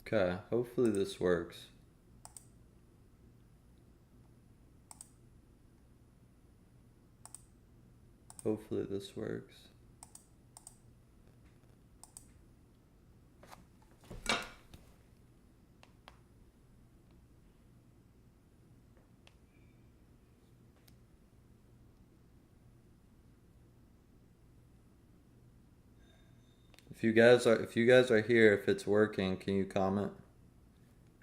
Okay, hopefully this works. Hopefully this works. If you guys are here, if it's working, can you comment?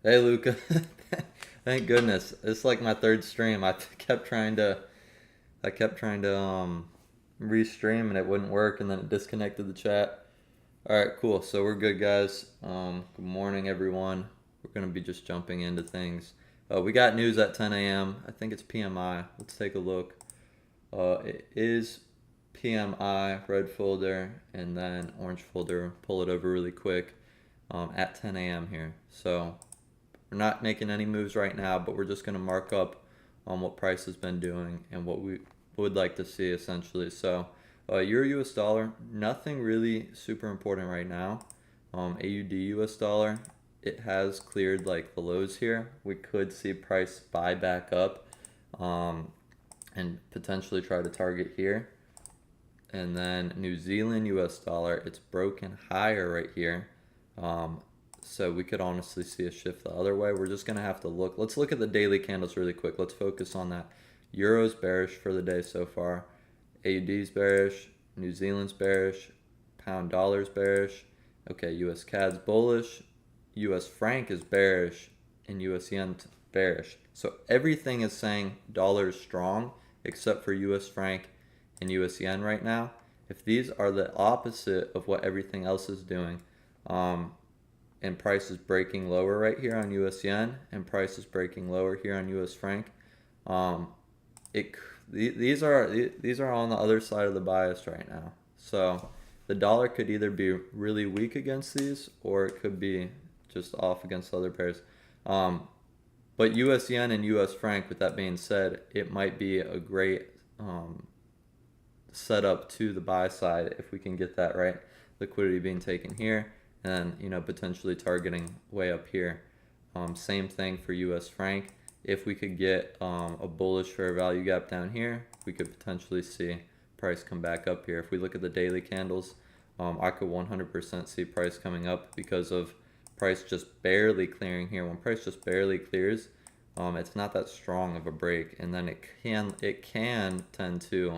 Hey Luca. Thank goodness. It's like my third stream. I kept trying to restream and it wouldn't work and then it disconnected the chat. All right, cool. So we're good, guys. Good morning, everyone. We're gonna be just jumping into things. We got news at 10 a.m. I think it's PMI. Let's take a look. It is PMI, red folder, and then orange folder. Pull it over really quick at 10 a.m. here. So we're not making any moves right now, but we're just gonna mark up on what price has been doing and what we would like to see essentially. So Euro US dollar, nothing really super important right now. AUD US dollar, it has cleared like the lows here. We could see price buy back up and potentially try to target here. And then New Zealand US dollar, it's broken higher right here. So we could honestly see a shift the other way. We're just going to have to look. Let's look at the daily candles really quick. Let's focus on that. Euro's bearish for the day so far. AUD's bearish. New Zealand's bearish. Pound dollar's bearish. Okay, US CAD's bullish. US franc is bearish. And US yen's bearish. So everything is saying dollar is strong except for US franc and US yen right now. If these are the opposite of what everything else is doing, and price is breaking lower right here on US yen, and price is breaking lower here on US franc, these are on the other side of the bias right now. So the dollar could either be really weak against these, or it could be just off against other pairs. But US yen and US franc, with that being said, it might be a great setup to the buy side if we can get that right. Liquidity being taken here, and potentially targeting way up here. Same thing for US franc. If we could get a bullish fair value gap down here, we could potentially see price come back up here. If we look at the daily candles, I could 100% see price coming up because of price just barely clearing here. When price just barely clears, it's not that strong of a break, and then it can tend to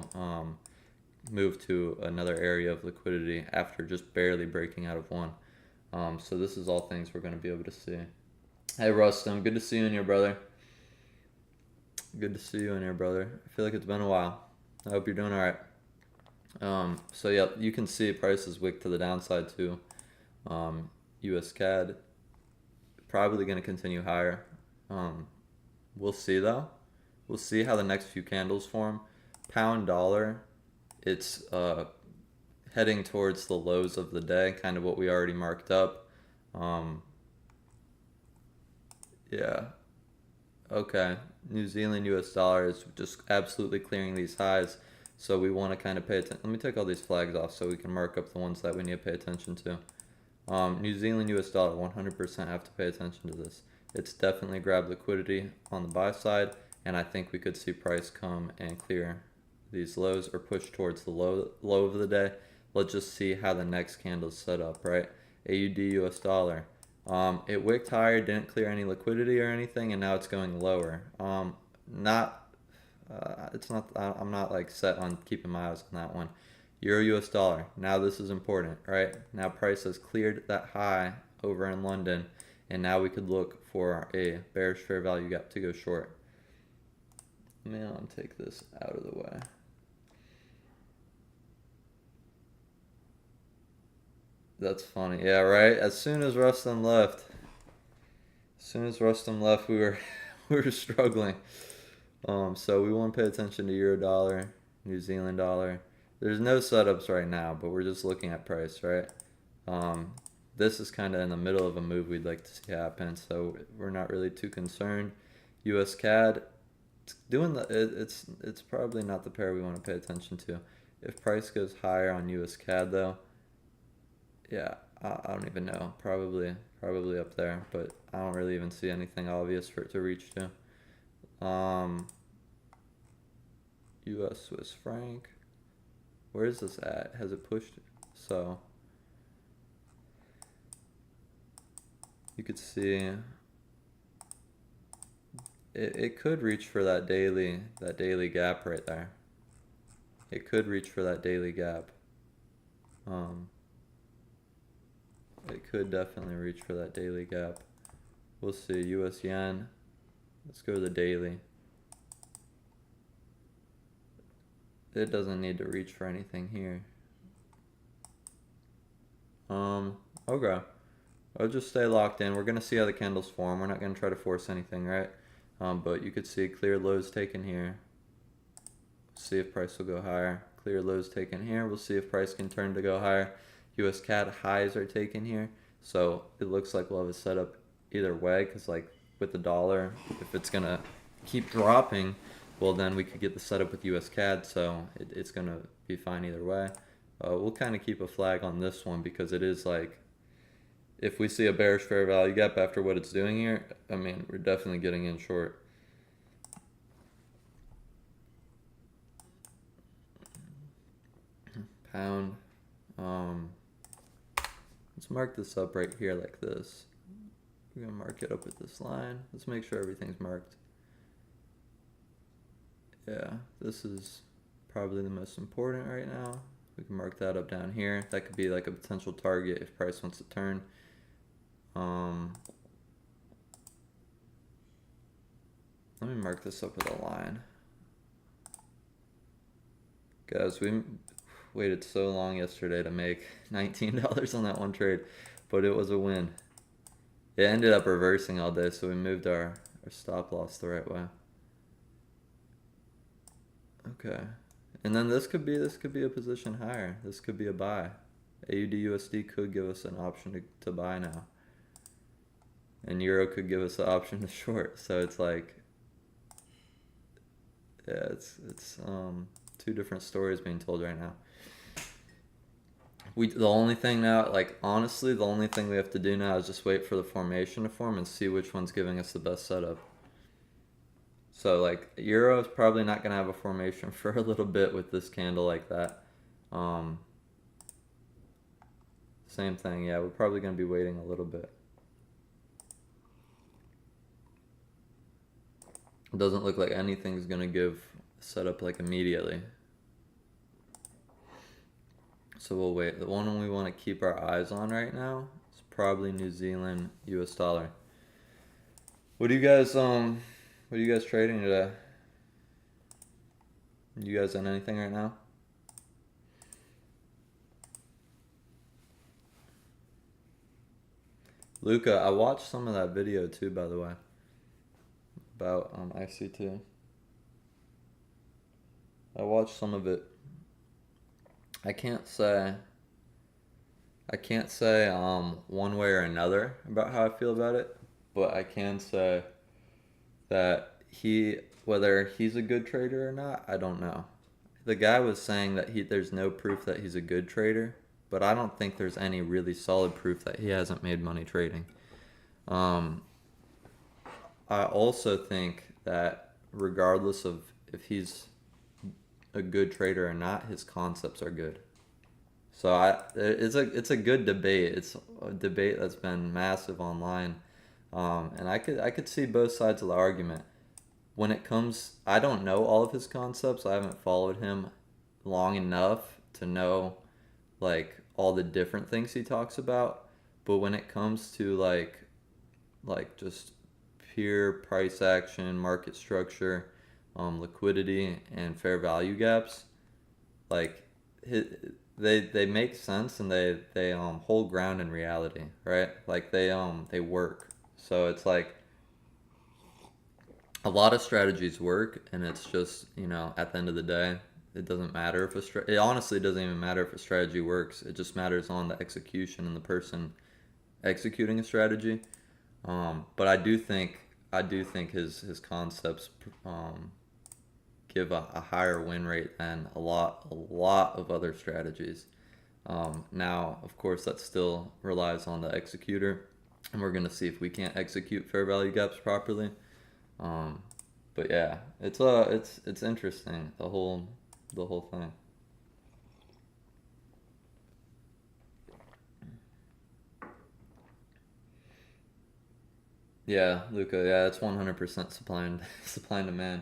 move to another area of liquidity after just barely breaking out of one. So this is all things we're going to be able to see. Hey Rustum, good to see you in here, brother. Good to see you in here, brother. I feel like it's been a while. I hope you're doing all right. So yeah, you can see price is wick to the downside too. US CAD probably going to continue higher. We'll see though. We'll see how the next few candles form. Pound dollar, it's heading towards the lows of the day, kind of what we already marked up. Yeah. Okay. New Zealand US dollar is just absolutely clearing these highs. So we want to kind of pay attention. Let me take all these flags off so we can mark up the ones that we need to pay attention to. New Zealand US dollar, 100% have to pay attention to this. It's definitely grabbed liquidity on the buy side, and I think we could see price come and clear these lows or push towards the low of the day. Let's just see how the next candle's set up, right? AUD US dollar. It wicked higher, didn't clear any liquidity or anything, and now it's going lower. It's not. I'm not like set on keeping my eyes on that one. Euro US dollar. Now this is important, right? Now price has cleared that high over in London, and now we could look for a bearish fair value gap to go short. Let me take this out of the way. That's funny. Yeah, right? As soon as Rustam left, we were we were struggling. So we want to pay attention to Euro dollar, New Zealand dollar. There's no setups right now, but we're just looking at price, right? This is kind of in the middle of a move we'd like to see happen, so we're not really too concerned. US CAD, it's probably not the pair we want to pay attention to. If price goes higher on US CAD though, yeah, I don't even know. Probably up there, but I don't really even see anything obvious for it to reach to. U.S. Swiss franc. Where is this at? Has it pushed? So you could see it could reach for that daily gap right there. It could reach for that daily gap. Um, it could definitely reach for that daily gap. We'll see. U.S. yen. Let's go to the daily. It doesn't need to reach for anything here. Okay. I'll just stay locked in. We're gonna see how the candles form. We're not gonna try to force anything, right? But you could see clear lows taken here. See if price will go higher. Clear lows taken here. We'll see if price can turn to go higher. US CAD highs are taken here. So it looks like we'll have a setup either way, because like with the dollar, if it's gonna keep dropping, well then we could get the setup with US CAD, so it's gonna be fine either way. We'll kind of keep a flag on this one because it is like, if we see a bearish fair value gap after what it's doing here, I mean, we're definitely getting in short. Pound. Let's mark this up right here like this. We're gonna mark it up with this line. Let's make sure everything's marked. Yeah, this is probably the most important right now. We can mark that up down here. That could be like a potential target if price wants to turn. Let me mark this up with a line. Guys, we waited so long yesterday to make $19 on that one trade, but it was a win. It ended up reversing all day, so we moved our stop loss the right way. Okay. And then this could be a position higher. This could be a buy. AUD USD could give us an option to buy now. And Euro could give us the option to short. So it's like, yeah, it's two different stories being told right now. The only thing now, like honestly, the only thing we have to do now is just wait for the formation to form and see which one's giving us the best setup. So like Euro is probably not gonna have a formation for a little bit with this candle like that. Same thing, yeah, we're probably gonna be waiting a little bit. It doesn't look like anything's gonna give setup like immediately. So we'll wait. The one we want to keep our eyes on right now is probably New Zealand US dollar. What are you guys trading today? You guys on anything right now? Luca, I watched some of that video too, by the way, about IC2. I watched some of it. I can't say one way or another about how I feel about it, but I can say that whether he's a good trader or not, I don't know. The guy was saying that there's no proof that he's a good trader, but I don't think there's any really solid proof that he hasn't made money trading. I also think that regardless of if he's a good trader or not, his concepts are good. So it's a good debate. It's a debate that's been massive online, and I could see both sides of the argument. When it comes, I don't know all of his concepts. I haven't followed him long enough to know like all the different things he talks about. But when it comes to like just pure price action, market structure, liquidity, and fair value gaps, like they make sense, and they hold ground in reality, right? Like they work. So it's like a lot of strategies work, and it's just, at the end of the day, it doesn't matter if it honestly doesn't even matter if a strategy works. It just matters on the execution and the person executing a strategy. But I do think his concepts give a higher win rate than a lot of other strategies. Now, of course, that still relies on the executor, and we're gonna see if we can't execute fair value gaps properly. Um, but yeah, it's interesting, the whole thing. Yeah, Luca. Yeah, it's 100% supply and supply and demand.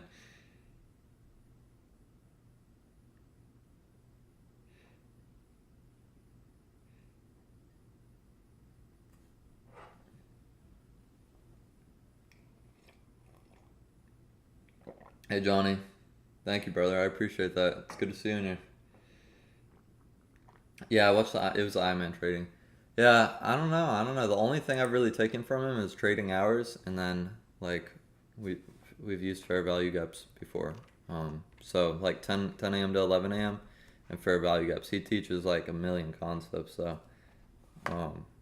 Hey, Johnny. Thank you, brother. I appreciate that. It's good to see you in here. Yeah, I watched it was Iron trading. Yeah, I don't know. I don't know. The only thing I've really taken from him is trading hours, and then like we we've used fair value gaps before. So like 10 a.m. to 11 a.m. and fair value gaps. He teaches like a million concepts. So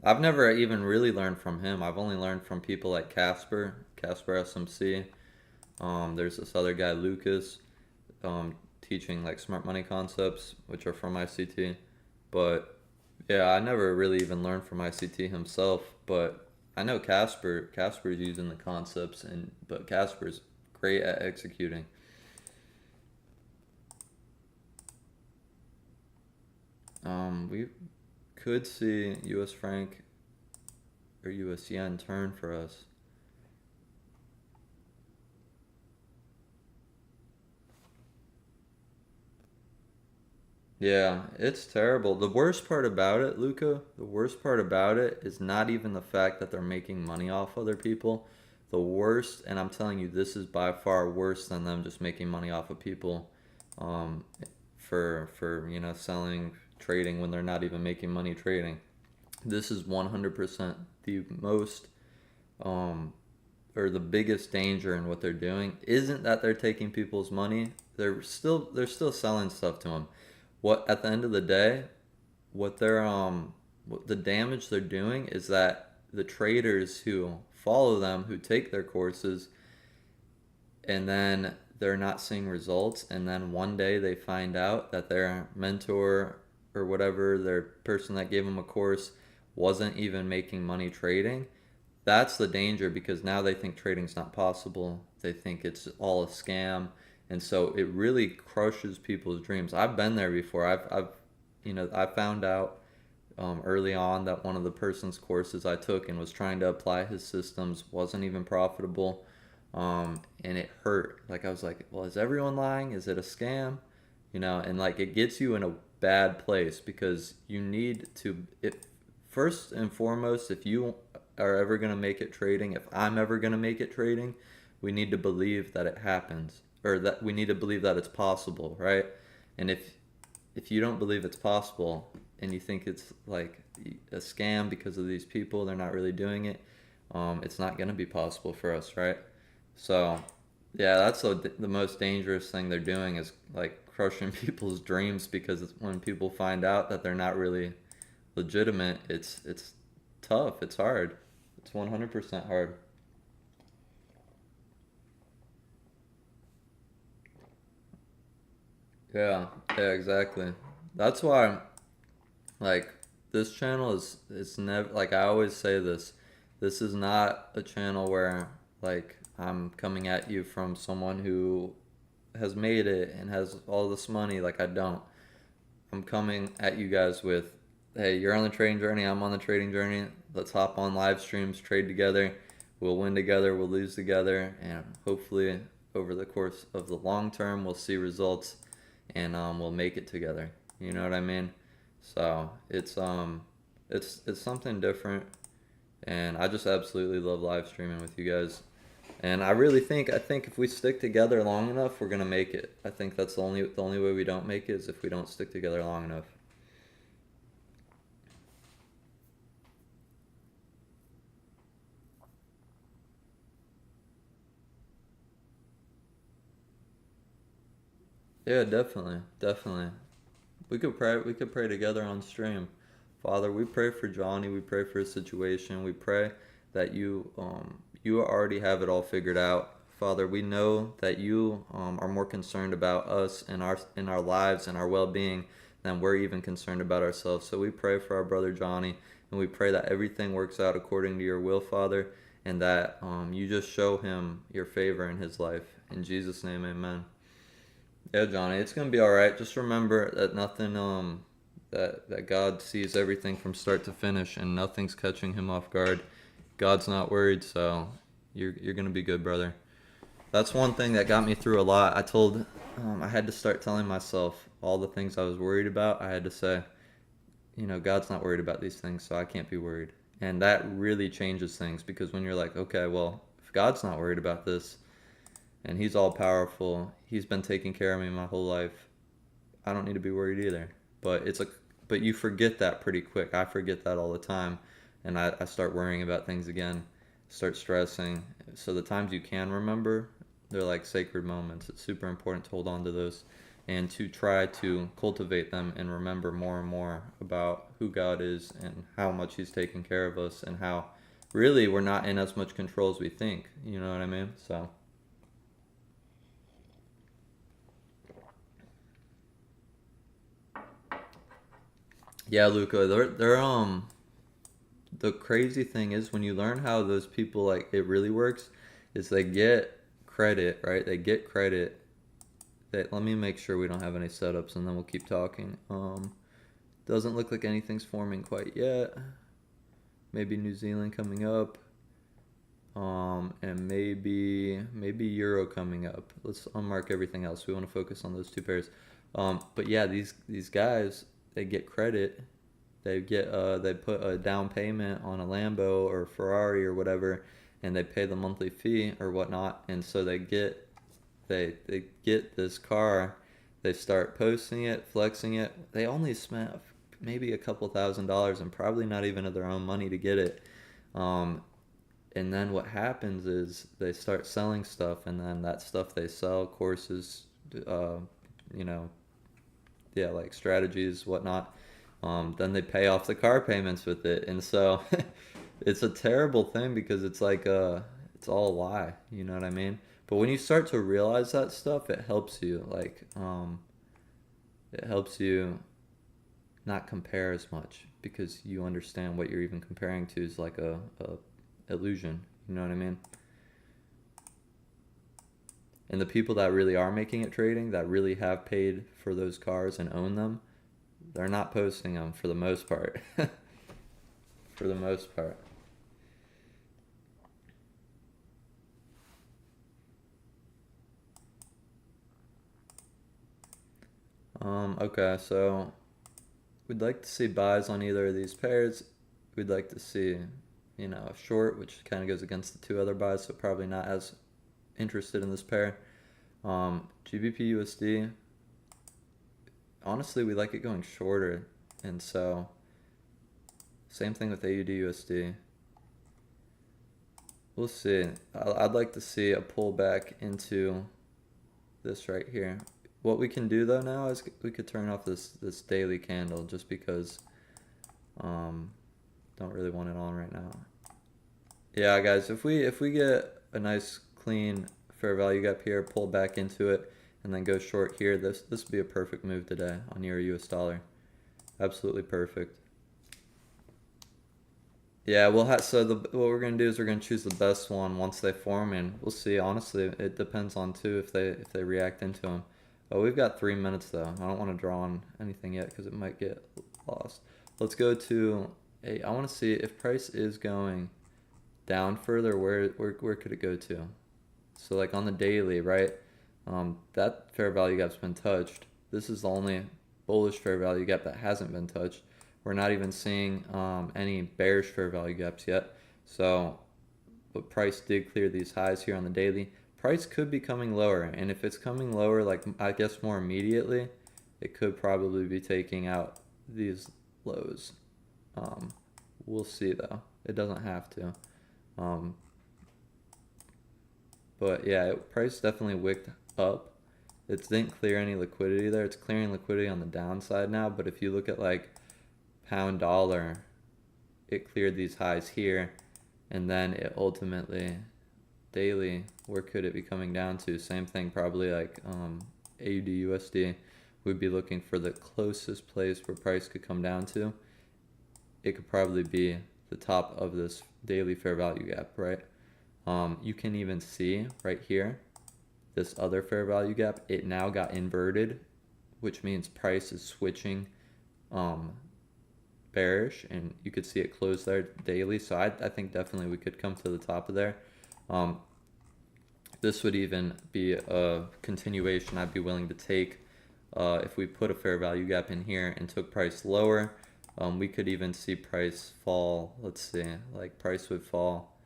I've never even really learned from him. I've only learned from people like Casper SMC. There's this other guy Lucas, teaching like smart money concepts, which are from ICT. But yeah, I never really even learned from ICT himself. But I know Casper's using the concepts, and but Casper's great at executing. We could see U.S. franc or U.S. yen turn for us. Yeah, it's terrible. The worst part about it, Luca, the worst part about it is not even the fact that they're making money off other people. The worst, and I'm telling you, this is by far worse than them just making money off of people, um, for selling, trading when they're not even making money trading. This is 100% the most, um, or the biggest danger in what they're doing isn't that they're taking people's money. They're still selling stuff to them. What at the end of the day, what the damage they're doing is that the traders who follow them, who take their courses, and then they're not seeing results, and then one day they find out that their mentor or whatever, their person that gave them a course, wasn't even making money trading. That's the danger, because now they think trading's not possible. They think it's all a scam, and so it really crushes people's dreams. I've been there before. I found out, early on, that one of the person's courses I took and was trying to apply his systems wasn't even profitable, and it hurt. Like I was like, well, is everyone lying? Is it a scam? And like it gets you in a bad place, because you need to. It first and foremost, if you are ever gonna make it trading, if I'm ever gonna make it trading, we need to believe that it happens, or that we need to believe that it's possible, right? And if you don't believe it's possible, and you think it's like a scam because of these people, they're not really doing it, it's not going to be possible for us, right? So yeah, that's the most dangerous thing they're doing, is like crushing people's dreams, because when people find out that they're not really legitimate, it's tough, it's hard, it's 100% hard. Yeah, yeah, exactly. That's why, like, this channel is never, like, I always say this is not a channel where, like, I'm coming at you from someone who has made it and has all this money. Like, I don't. I'm coming at you guys with, hey, you're on the trading journey, I'm on the trading journey. Let's hop on live streams, trade together. We'll win together, we'll lose together, and hopefully over the course of the long term, we'll see results, and we'll make it together. You know what I mean? So it's something different, and I just absolutely love live streaming with you guys. And I think if we stick together long enough, we're gonna make it. I think that's the only way we don't make it is if we don't stick together long enough. Yeah, definitely, definitely. We could pray together on stream. Father, we pray for Johnny, we pray for his situation. We pray that you already have it all figured out. Father, we know that you are more concerned about us and our lives and our well-being than we're even concerned about ourselves. So we pray for our brother Johnny, and we pray that everything works out according to your will, Father, and that you just show him your favor in his life. In Jesus' name, amen. Yeah, Johnny, it's gonna be all right. Just remember that nothing, that God sees everything from start to finish, and nothing's catching him off guard. God's not worried, so you're gonna be good, brother. That's one thing that got me through a lot. I had to start telling myself all the things I was worried about. I had to say, God's not worried about these things, so I can't be worried. And that really changes things, because when you're like, okay, well, if God's not worried about this, and he's all powerful, he's been taking care of me my whole life, I don't need to be worried either. But but you forget that pretty quick. I forget that all the time, and I start worrying about things again, start stressing. So the times you can remember, they're like sacred moments. It's super important to hold on to those and to try to cultivate them and remember more and more about who God is and how much he's taking care of us, and how really we're not in as much control as we think. You know what I mean? So yeah, Luca, they're the crazy thing is, when you learn how those people, like, it really works, is they get credit, right? They get credit. Let me make sure we don't have any setups, and then we'll keep talking. Doesn't look like anything's forming quite yet. Maybe New Zealand coming up. And maybe Euro coming up. Let's unmark everything else. We want to focus on those two pairs. But yeah, these guys, they get credit. They put a down payment on a Lambo or Ferrari or whatever, and they pay the monthly fee or whatnot, and so they get this car. They start posting it, flexing it. They only spent maybe a couple $1,000s, and probably not even of their own money, to get it. And then what happens is they start selling stuff, and then that stuff they sell, courses, you know, yeah, like strategies, whatnot. Then they pay off the car payments with it, and so it's a terrible thing, because it's like it's all a lie. You know what I mean? But when you start to realize that stuff, it helps you. Like, it helps you not compare as much, because you understand what you're even comparing to is like a illusion. You know what I mean? And the people that really are making it trading, that really have paid for those cars and own them, they're not posting them for the most part. For the most part. Okay, so we'd like to see buys on either of these pairs. We'd like to see, a short, which kind of goes against the two other buys, so probably not as interested in this pair. GBP USD, honestly, we like it going shorter, and so same thing with AUD USD. We'll see. I'd like to see a pullback into this right here. What we can do though now is we could turn off this daily candle, just because don't really want it on right now. Yeah, guys, if we get a nice clean fair value gap here, pull back into it, and then go short here, this would be a perfect move today on Euro US dollar. Absolutely perfect. Yeah, what we're gonna do is we're gonna choose the best one once they form, and we'll see. Honestly, it depends on too if they react into them. Oh, we've got 3 minutes though. I don't want to draw on anything yet because it might get lost. Let's go to I want to see if price is going down further. Where could it go to? So like on the daily, right? That fair value gap's been touched. This is the only bullish fair value gap that hasn't been touched. We're not even seeing any bearish fair value gaps yet. So, but price did clear these highs here on the daily. Price could be coming lower, and if it's coming lower, like I guess more immediately, it could probably be taking out these lows. We'll see though. It doesn't have to. But yeah, price definitely wicked up. It didn't clear any liquidity there. It's clearing liquidity on the downside now, but if you look at like pound dollar, it cleared these highs here, and then it ultimately daily, where could it be coming down to? Same thing, probably like AUD USD. we'd be looking for the closest place where price could come down to. It could probably be the top of this daily fair value gap, right? You can even see right here, this other fair value gap, it now got inverted, which means price is switching bearish, and you could see it close there daily. So I think definitely we could come to the top of there. This would even be a continuation I'd be willing to take. If we put a fair value gap in here and took price lower, we could even see price fall. Let's see, like price would fall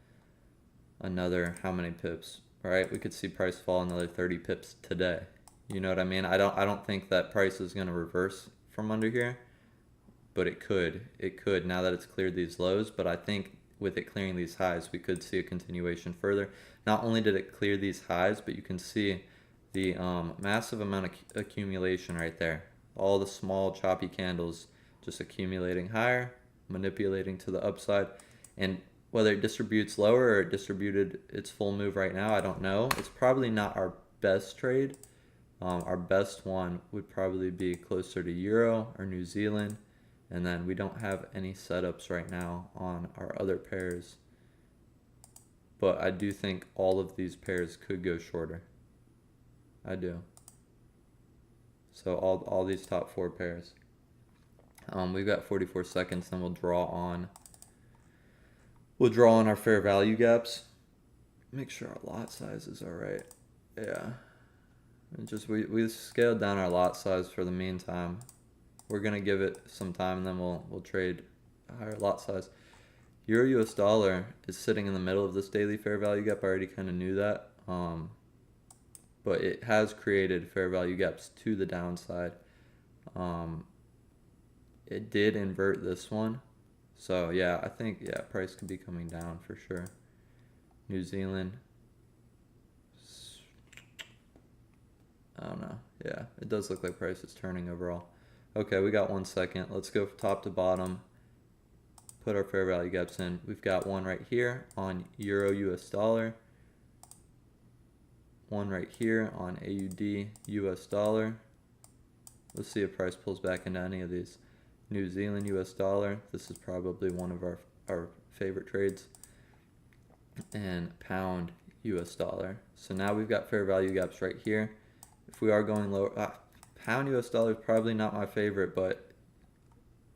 another, how many pips, right? We could see price fall another 30 pips today. You know what I mean? I don't think that price is going to reverse from under here, but it could now that it's cleared these lows. But I think with it clearing these highs, we could see a continuation further. Not only did it clear these highs, but you can see the massive amount of accumulation right there. All the small choppy candles just accumulating higher, manipulating to the upside. And whether it distributes lower or it distributed its full move right now, I don't know. It's probably not our best trade. Our best one would probably be closer to Euro or New Zealand. And then we don't have any setups right now on our other pairs. But I do think all of these pairs could go shorter. I do. So all these top 4 pairs. We've got 44 seconds, then we'll draw on our fair value gaps. Make sure our lot sizes are right. Yeah. And just we scaled down our lot size for the meantime. We're gonna give it some time, and then we'll trade a higher lot size. Euro US dollar is sitting in the middle of this daily fair value gap. I already kind of knew that. But it has created fair value gaps to the downside. It did invert this one. So yeah, I think price could be coming down for sure. New Zealand. I don't know. Yeah, it does look like price is turning overall. Okay, we got 1 second. Let's go top to bottom. Put our fair value gaps in. We've got one right here on Euro US dollar. One right here on AUD US dollar. Let's see if price pulls back into any of these. New Zealand US dollar. This is probably one of our favorite trades. And pound US dollar. So now we've got fair value gaps right here. If we are going lower, pound US dollar is probably not my favorite, but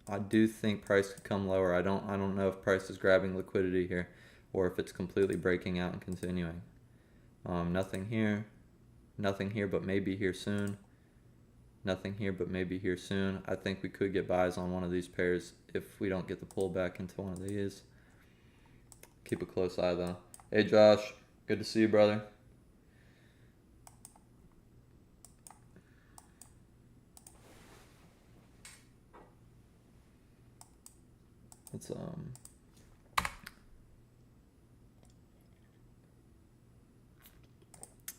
I do think price could come lower. I don't know if price is grabbing liquidity here, or if it's completely breaking out and continuing. Nothing here, but maybe here soon. Nothing here, but maybe here soon. I think we could get buys on one of these pairs if we don't get the pullback into one of these. Keep a close eye though. Hey Josh, good to see you, brother.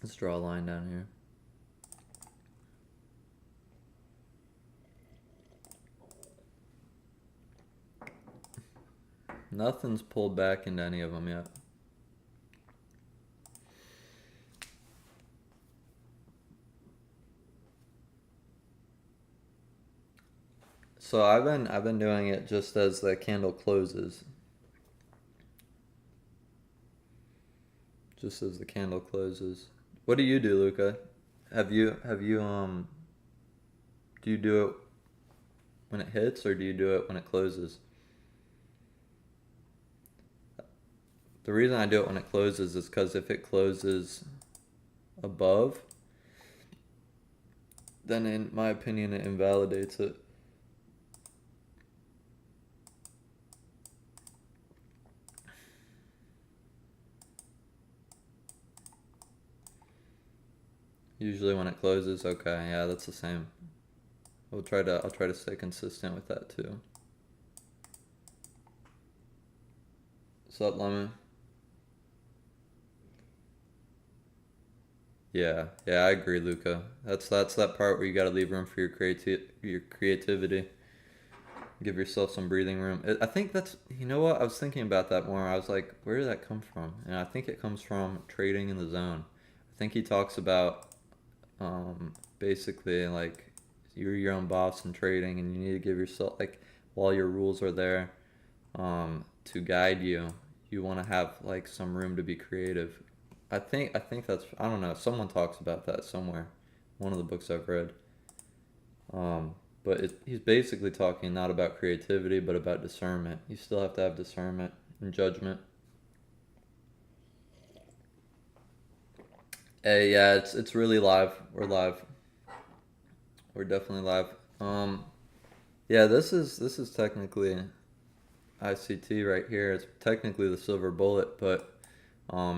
Let's draw a line down here. Nothing's pulled back into any of them yet. So I've been doing it just as the candle closes. Just as the candle closes. What do you do, Luca? Do you do it when it hits, or do you do it when it closes? The reason I do it when it closes is because if it closes above, then in my opinion it invalidates it. Usually when it closes, okay, yeah, that's the same. I'll try to stay consistent with that too. What's up, Lemon? Yeah, I agree, Luca. That's that part where you gotta leave room for your creativity. Give yourself some breathing room. I think that's, you know what, I was thinking about that more. I was like, where did that come from? And I think it comes from trading in the zone. I think he talks about basically like you're your own boss in trading, and you need to give yourself, like, while your rules are there to guide you, you want to have like some room to be creative. I think that's, I don't know, someone talks about that somewhere, one of the books I've read. Um, but he's basically talking not about creativity, but about discernment. You still have to have discernment and judgment. Hey, yeah, it's really live. We're live. We're definitely live. Yeah, this is technically ICT right here. It's technically the silver bullet, but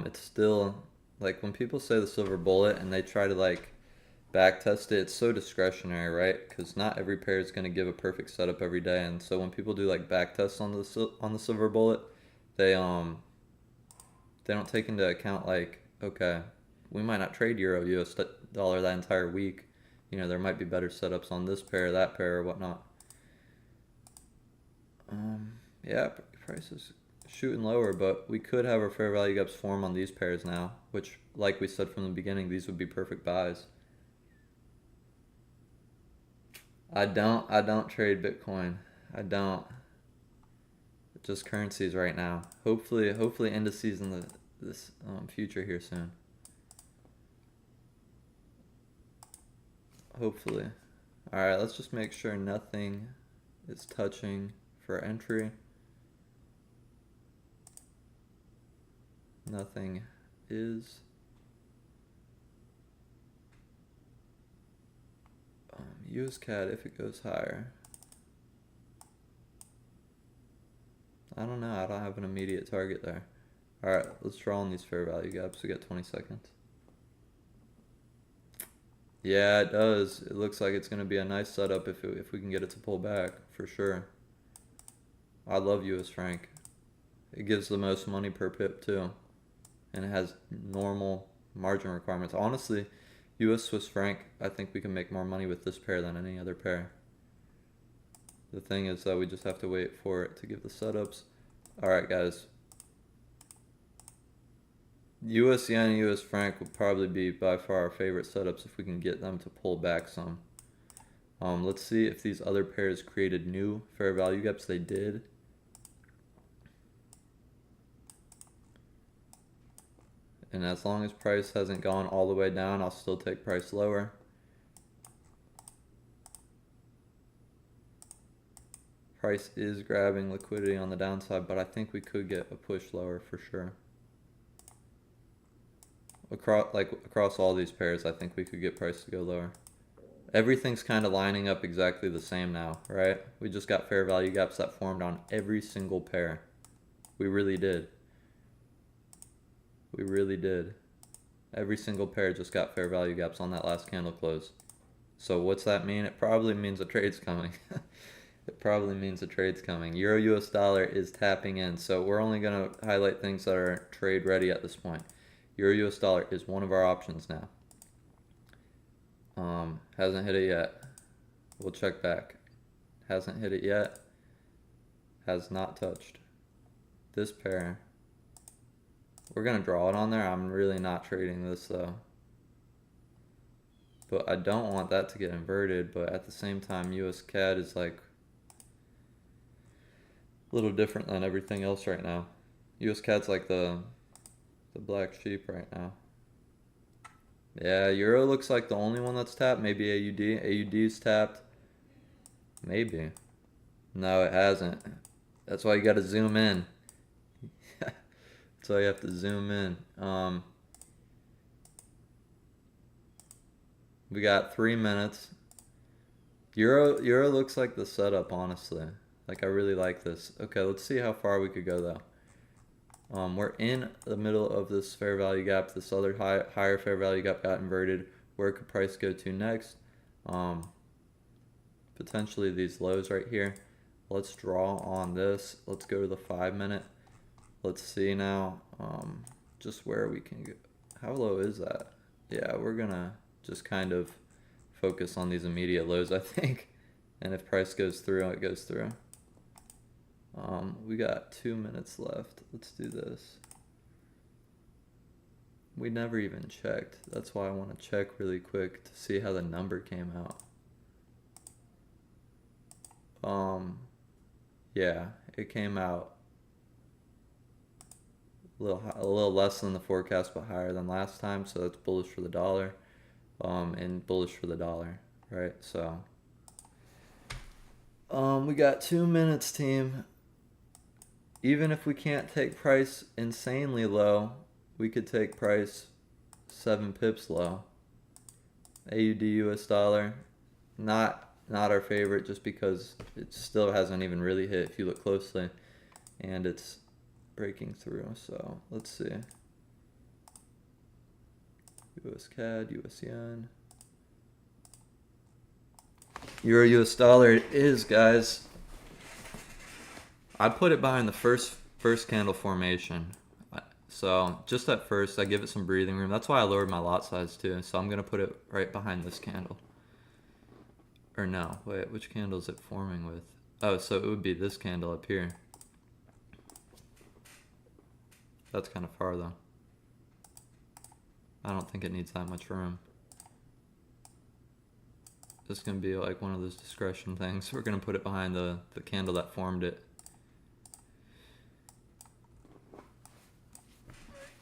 it's still, like, when people say the silver bullet and they try to like back test it, it's so discretionary, right? Because not every pair is going to give a perfect setup every day, and so when people do like back tests on the silver bullet, they they don't take into account, like, okay, we might not trade euro US dollar that entire week. You know, there might be better setups on this pair, that pair, or whatnot. Yeah, price is shooting lower, but we could have our fair value gaps form on these pairs now, which, like we said from the beginning, these would be perfect buys. I don't trade Bitcoin. I don't. Just currencies right now. Hopefully indices in this future here soon. Hopefully. All right, let's just make sure nothing is touching for entry. Nothing is. US CAD if it goes higher. I don't know. I don't have an immediate target there. All right, let's draw on these fair value gaps. We got 20 seconds. Yeah, it does. It looks like it's going to be a nice setup if we can get it to pull back, for sure. I love US franc. It gives the most money per pip too, and it has normal margin requirements. Honestly, US Swiss franc, I think we can make more money with this pair than any other pair. The thing is that we just have to wait for it to give the setups. Alright guys, US yen and US franc would probably be by far our favorite setups if we can get them to pull back some. Let's see if these other pairs created new fair value gaps. They did. And as long as price hasn't gone all the way down, I'll still take price lower. Price is grabbing liquidity on the downside, but I think we could get a push lower for sure. Across all these pairs, I think we could get price to go lower. Everything's kind of lining up exactly the same now, right? We just got fair value gaps that formed on every single pair. We really did. We really did. Every single pair just got fair value gaps on that last candle close. So what's that mean? It probably means a trade's coming. It probably means a trade's coming. Euro US dollar is tapping in, so we're only going to highlight things that are trade ready at this point. Euro US dollar is one of our options now. Hasn't hit it yet. We'll check back. Hasn't hit it yet. Has not touched. This pair, we're gonna draw it on there. I'm really not trading this though. But I don't want that to get inverted, but at the same time US CAD is like a little different than everything else right now. US CAD's like the black sheep right now. Yeah, Euro looks like the only one that's tapped. Maybe AUD. AUD's tapped. Maybe. No, it hasn't. That's why you gotta zoom in. That's why you have to zoom in. We got 3 minutes. Euro looks like the setup, honestly. Like, I really like this. Okay, let's see how far we could go though. We're in the middle of this fair value gap. This other higher fair value gap got inverted. Where could price go to next? Potentially these lows right here. Let's draw on this. Let's go to the 5 minute. Let's see now just where we can go. How low is that? Yeah, we're gonna just kind of focus on these immediate lows, I think. And if price goes through, it goes through. We got 2 minutes left. Let's do this. We never even checked. That's why I want to check really quick to see how the number came out. Um, yeah, it came out a little less than the forecast, but higher than last time. So that's bullish for the dollar, and bullish for the dollar, right? So, we got 2 minutes, team. Even if we can't take price insanely low, we could take price 7 pips low. AUD US dollar, not our favorite, just because it still hasn't even really hit if you look closely, and it's breaking through. So let's see. US CAD, US yen, Euro US dollar. It is, guys. I'd put it behind the first candle formation. So just at first, I give it some breathing room. That's why I lowered my lot size too. So I'm gonna put it right behind this candle. Or no, wait, which candle is it forming with? Oh, so it would be this candle up here. That's kind of far though. I don't think it needs that much room. This is gonna be like one of those discretion things. We're gonna put it behind the candle that formed it.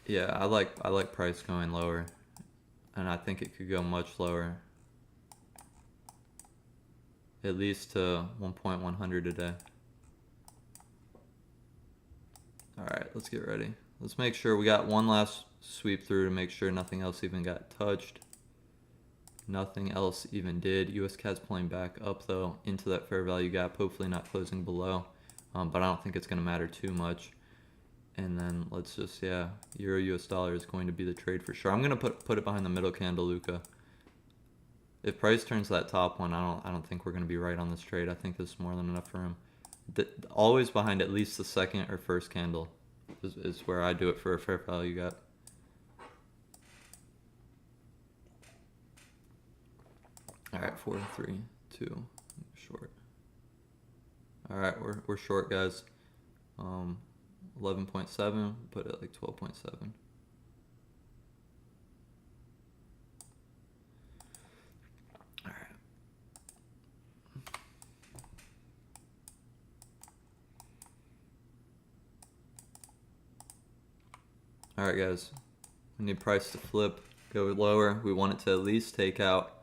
Yeah, I like price going lower, and I think it could go much lower. At least to 1.100 a day. Alright, let's get ready. Let's make sure we got one last sweep through to make sure nothing else even got touched. Nothing else even did. US CAD's pulling back up though into that fair value gap, hopefully not closing below. But I don't think it's going to matter too much. And then let's just, yeah, Euro US dollar is going to be the trade for sure. I'm going to put it behind the middle candle, Luca. If price turns that top one, I don't think we're going to be right on this trade. I think there's more than enough room. Always behind at least the second or first candle is where I do it for a fair value gap. All right, 4, 3, 2, short. All right, we're short, guys. 11.7, put it like 12.7. All right. All right, guys. We need price to flip, go lower. We want it to at least take out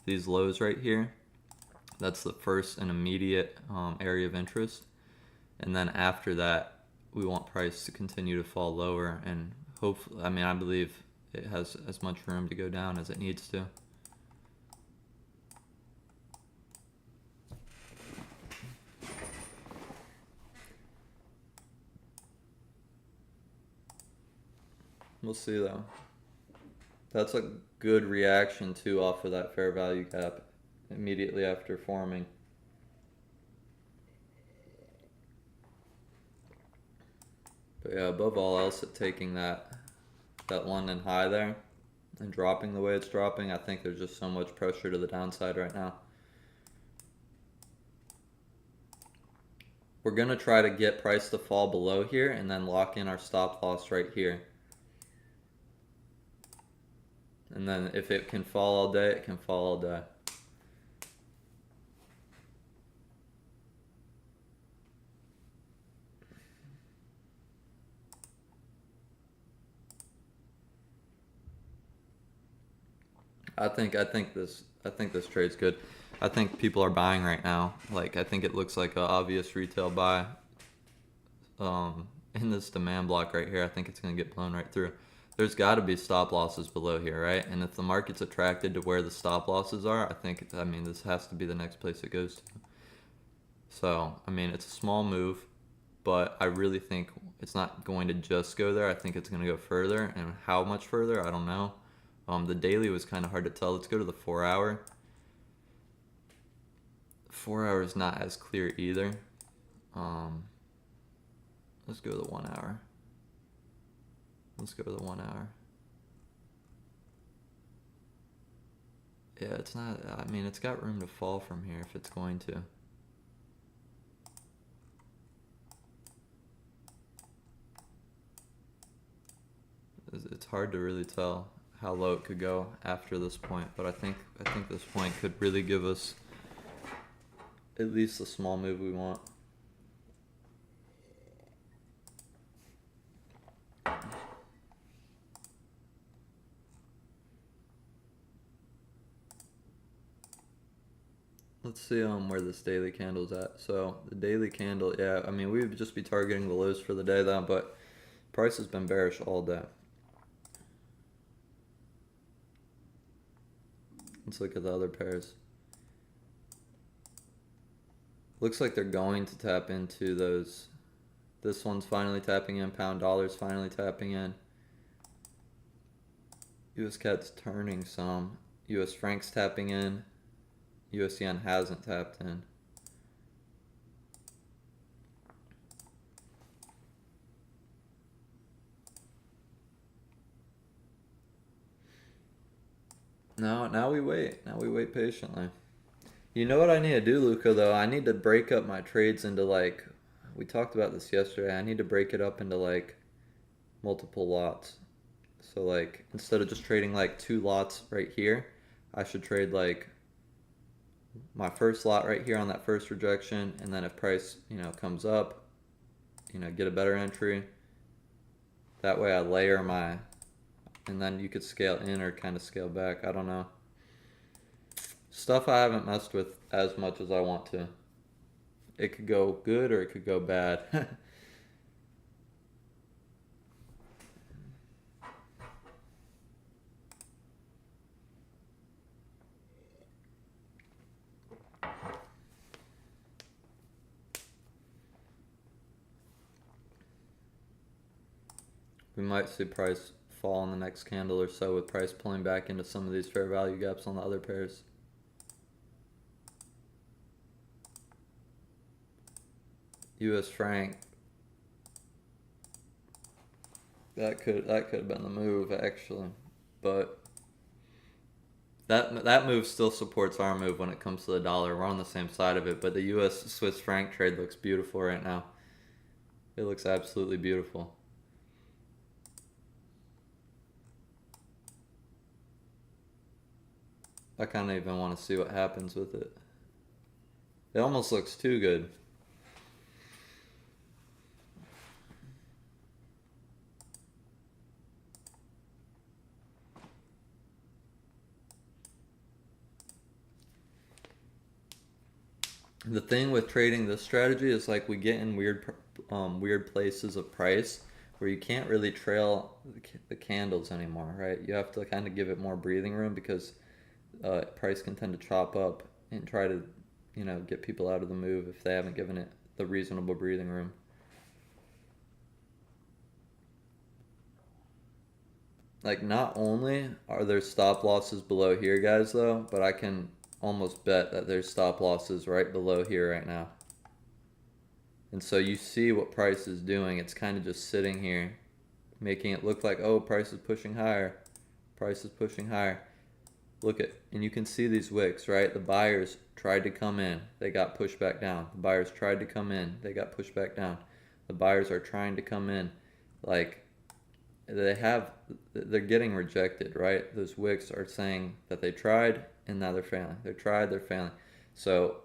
these lows right here. That's the first and immediate area of interest. And then after that, we want price to continue to fall lower, and hopefully, I mean, I believe it has as much room to go down as it needs to. We'll see though. That's a good reaction too off of that fair value gap immediately after forming. But yeah, above all else, at taking that London high there and dropping the way it's dropping, I think there's just so much pressure to the downside right now. We're going to try to get price to fall below here and then lock in our stop loss right here. And then if it can fall all day, it can fall all day. I think this trade's good. I think people are buying right now. Like, I think it looks like an obvious retail buy. In this demand block right here, I think it's gonna get blown right through. There's got to be stop losses below here, right? And if the market's attracted to where the stop losses are, I mean, this has to be the next place it goes to. So, I mean, it's a small move, but I really think it's not going to just go there. I think it's going to go further, and how much further, I don't know. The daily was kind of hard to tell. Let's go to the 4 hour. 4 hour is not as clear either. Let's go to the 1 hour. Let's go to the 1 hour. Yeah, it's not, I mean, it's got room to fall from here if it's going to. It's hard to really tell how low it could go after this point, but I think this point could really give us at least the small move we want. Let's see where this daily candle's at. So the daily candle, yeah, I mean we would just be targeting the lows for the day though, but price has been bearish all day. Let's look at the other pairs. Looks like they're going to tap into those. This one's finally tapping in. Pound dollar's finally tapping in. US CAD's turning some. US franc's tapping in. US yen hasn't tapped in. Now we wait. Now we wait patiently. You know what I need to do, Luca, though? I need to break up my trades into, like, we talked about this yesterday. I need to break it up into, like, multiple lots. So, like, instead of just trading, like, 2 lots right here, I should trade, like, my first lot right here on that first rejection, and then if price, comes up, get a better entry. That way I layer my, and then you could scale in or kind of scale back. I don't know. Stuff I haven't messed with as much as I want to. It could go good or it could go bad. We might see price fall in the next candle or so with price pulling back into some of these fair value gaps on the other pairs. US franc. That could have been the move actually, but that move still supports our move when it comes to the dollar. We're on the same side of it, but the US Swiss franc trade looks beautiful right now. It looks absolutely beautiful. I kind of even want to see what happens with it. It almost looks too good. The thing with trading this strategy is like we get in weird places of price where you can't really trail the candles anymore, right? You have to kind of give it more breathing room because price can tend to chop up and try to, get people out of the move if they haven't given it the reasonable breathing room. Like, not only are there stop losses below here, guys, though, but I can almost bet that there's stop losses right below here right now. And so you see what price is doing. It's kind of just sitting here, making it look like, oh, price is pushing higher. Price is pushing higher. Look at, and you can see these wicks, right? The buyers tried to come in. They got pushed back down. The buyers tried to come in. They got pushed back down. The buyers are trying to come in. Like, they're getting rejected, right? Those wicks are saying that they tried and now they're failing. They tried, they're failing. So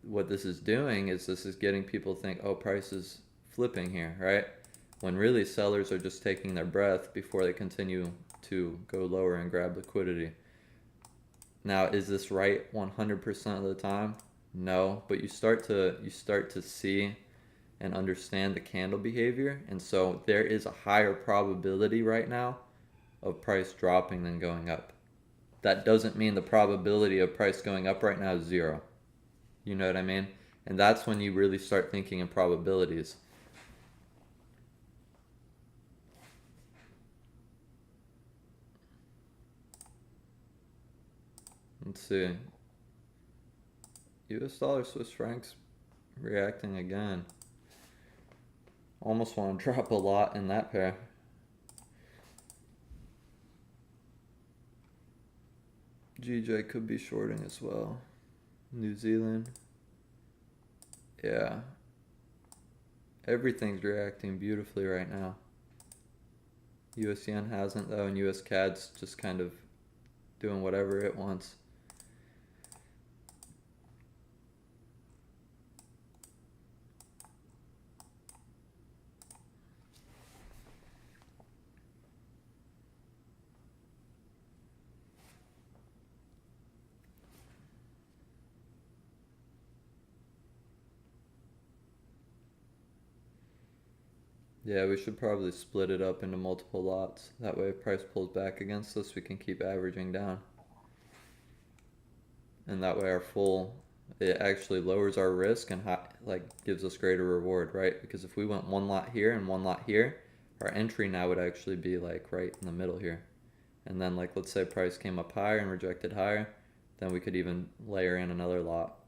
what this is doing is this is getting people to think, oh, price is flipping here, right? When really sellers are just taking their breath before they continue to go lower and grab liquidity. Now, is this right 100% of the time? No, but you start to see and understand the candle behavior, and so there is a higher probability right now of price dropping than going up. That doesn't mean the probability of price going up right now is 0. You know what I mean? And that's when you really start thinking in probabilities. Let's see. US dollar, Swiss francs reacting again. Almost want to drop a lot in that pair. GJ could be shorting as well. New Zealand. Yeah. Everything's reacting beautifully right now. US yen hasn't though, and US CAD's just kind of doing whatever it wants. Yeah, we should probably split it up into multiple lots. That way if price pulls back against us, we can keep averaging down. And that way it actually lowers our risk and like gives us greater reward, right? Because if we went one lot here and one lot here, our entry now would actually be like right in the middle here. And then like let's say price came up higher and rejected higher, then we could even layer in another lot,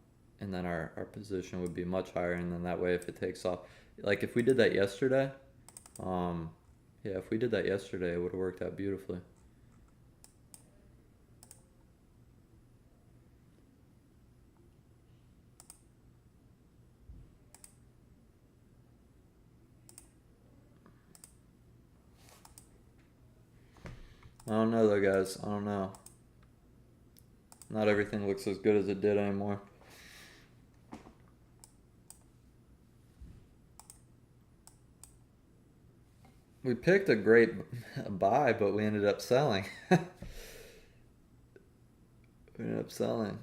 and then our position would be much higher. And then that way if it takes off, like if we did that yesterday, um yeah, if we did that yesterday, it would have worked out beautifully. I don't know though, guys. I don't know. Not everything looks as good as it did anymore. We picked a great buy, but we ended up selling. We ended up selling.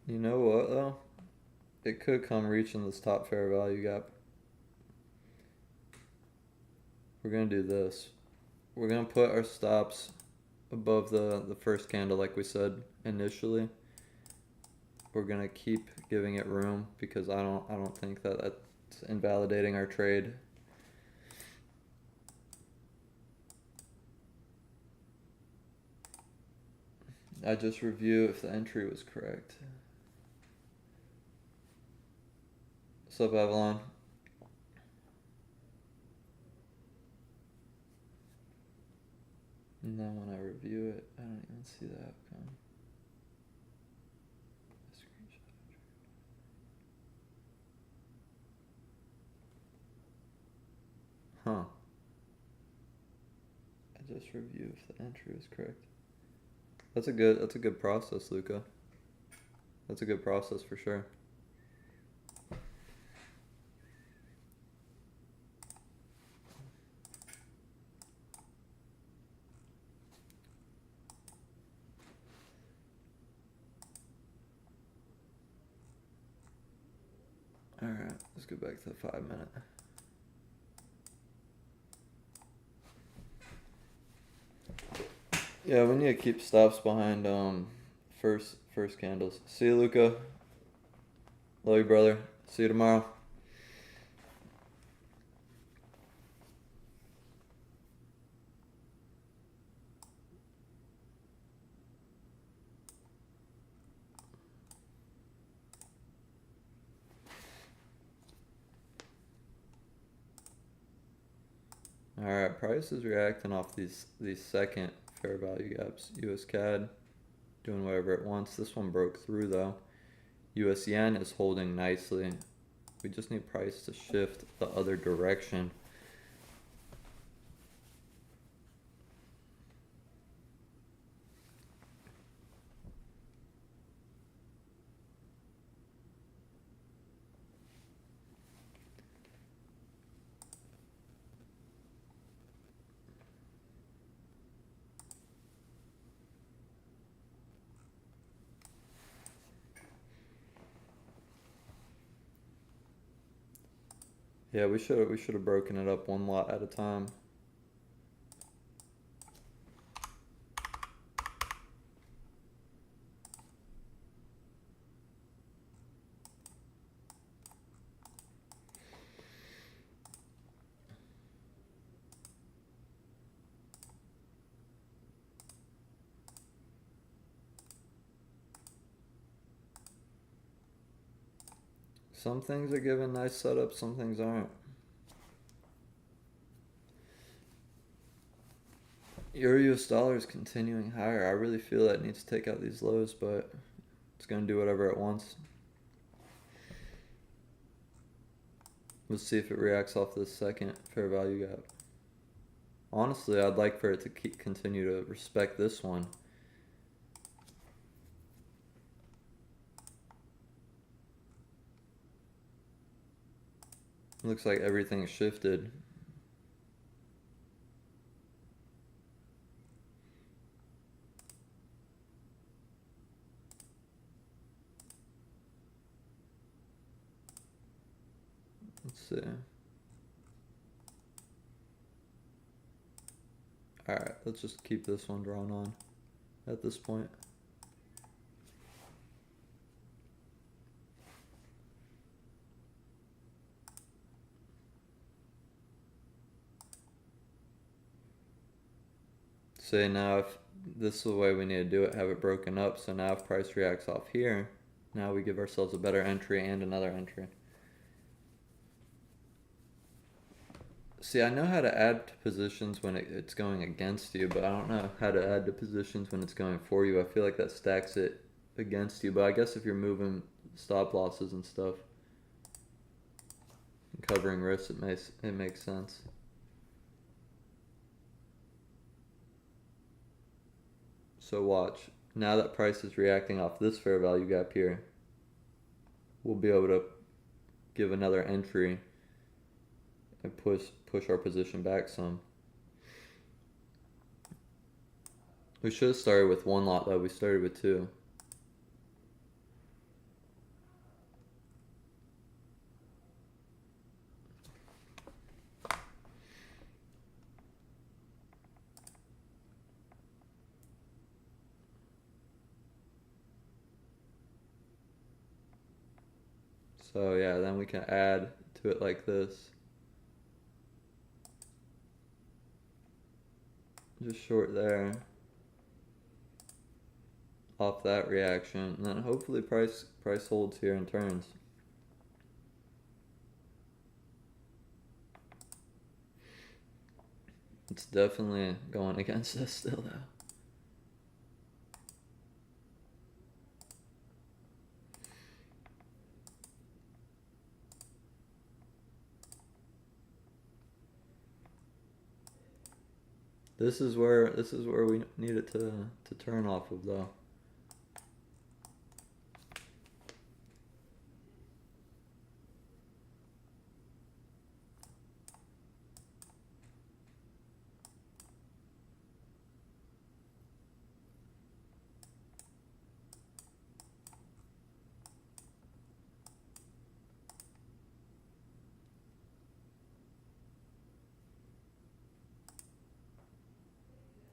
You know what though? It could come reaching this top fair value gap. We're gonna do this. We're gonna put our stops above the first candle like we said initially. We're gonna keep giving it room because I don't think that that's invalidating our trade. I just review if the entry was correct. What's up, Avalon? And then when I review it, I don't even see the outcome. Huh. I just review if the entry was correct. That's a good process, Luca. That's a good process for sure. Alright, let's go back to the 5 minute. Yeah, we need to keep stops behind first candles. See you, Luca. Love you, brother. See you tomorrow. Alright, price is reacting off these second fair value gaps. US CAD doing whatever it wants. This one broke through though. US yen is holding nicely. We just need price to shift the other direction. Yeah, we should have broken it up one lot at a time. Some things are giving nice setups, some things aren't. Euro US dollar is continuing higher. I really feel that it needs to take out these lows, but it's gonna do whatever it wants. Let's see if it reacts off this second fair value gap. Honestly, I'd like for it to continue to respect this one. Looks like everything shifted. Let's see. Alright, let's just keep this one drawn on at this point. Say now if this is the way we need to do it, have it broken up, so now if price reacts off here, now we give ourselves a better entry and another entry. See, I know how to add to positions when it's going against you, but I don't know how to add to positions when it's going for you. I feel like that stacks it against you, but I guess if you're moving stop losses and stuff, and covering risks, it makes sense. So watch, now that price is reacting off this fair value gap here, we'll be able to give another entry and push our position back some. We should have started with one lot though, we started with two. So yeah, then we can add to it like this. Just short there. Off that reaction, and then hopefully price holds here and turns. It's definitely going against us still though. This is where we need it to turn off of though.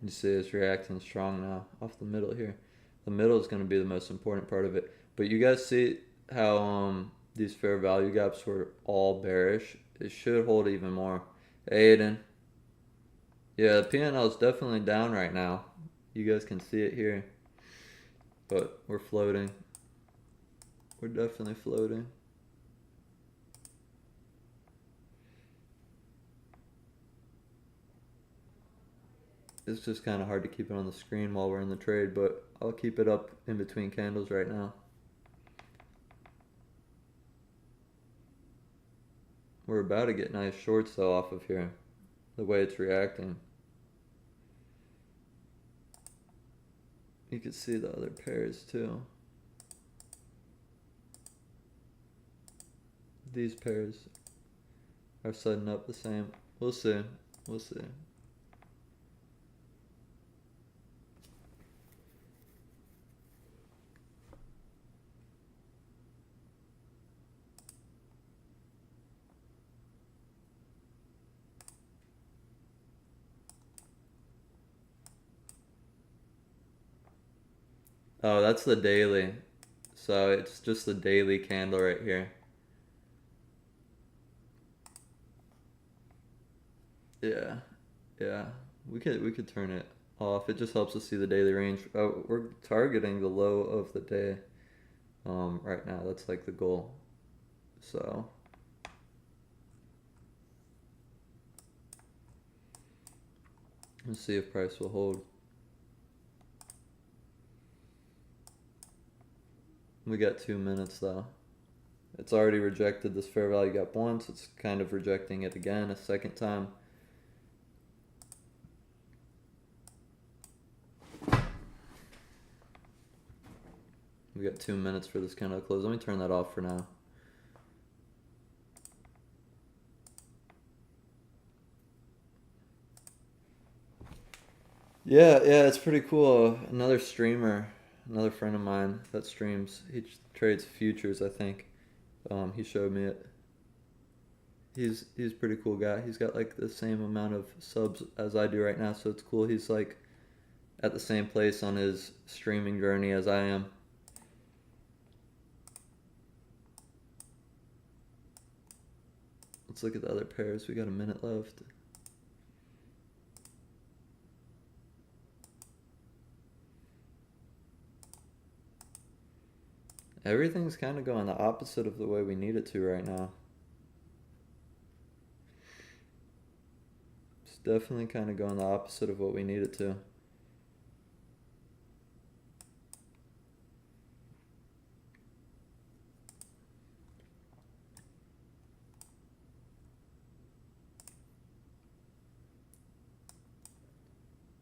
You see it's reacting strong now off the middle here. The middle is going to be the most important part of it. But you guys see how these fair value gaps were all bearish? It should hold even more. Aiden. Yeah, the P&L is definitely down right now. You guys can see it here. But we're floating. We're definitely floating. It's just kind of hard to keep it on the screen while we're in the trade, but I'll keep it up in between candles right now. We're about to get nice shorts though off of here, the way it's reacting. You can see the other pairs too. These pairs are setting up the same. We'll see. We'll see. Oh, that's the daily. So it's just the daily candle right here. Yeah. Yeah. We could turn it off. It just helps us see the daily range. Oh, we're targeting the low of the day right now. That's like the goal. So let's see if price will hold. We got 2 minutes though. It's already rejected this fair value gap once. It's kind of rejecting it again a second time. We got 2 minutes for this candle to close. Let me turn that off for now. Yeah, it's pretty cool. Another streamer, another friend of mine that streams. He trades futures, I think. He showed me it. He's a pretty cool guy. He's got like the same amount of subs as I do right now, so it's cool. He's like at the same place on his streaming journey as I am. Let's look at the other pairs. We got a minute left. Everything's kind of going the opposite of the way we need it to right now. It's definitely kind of going the opposite of what we need it to.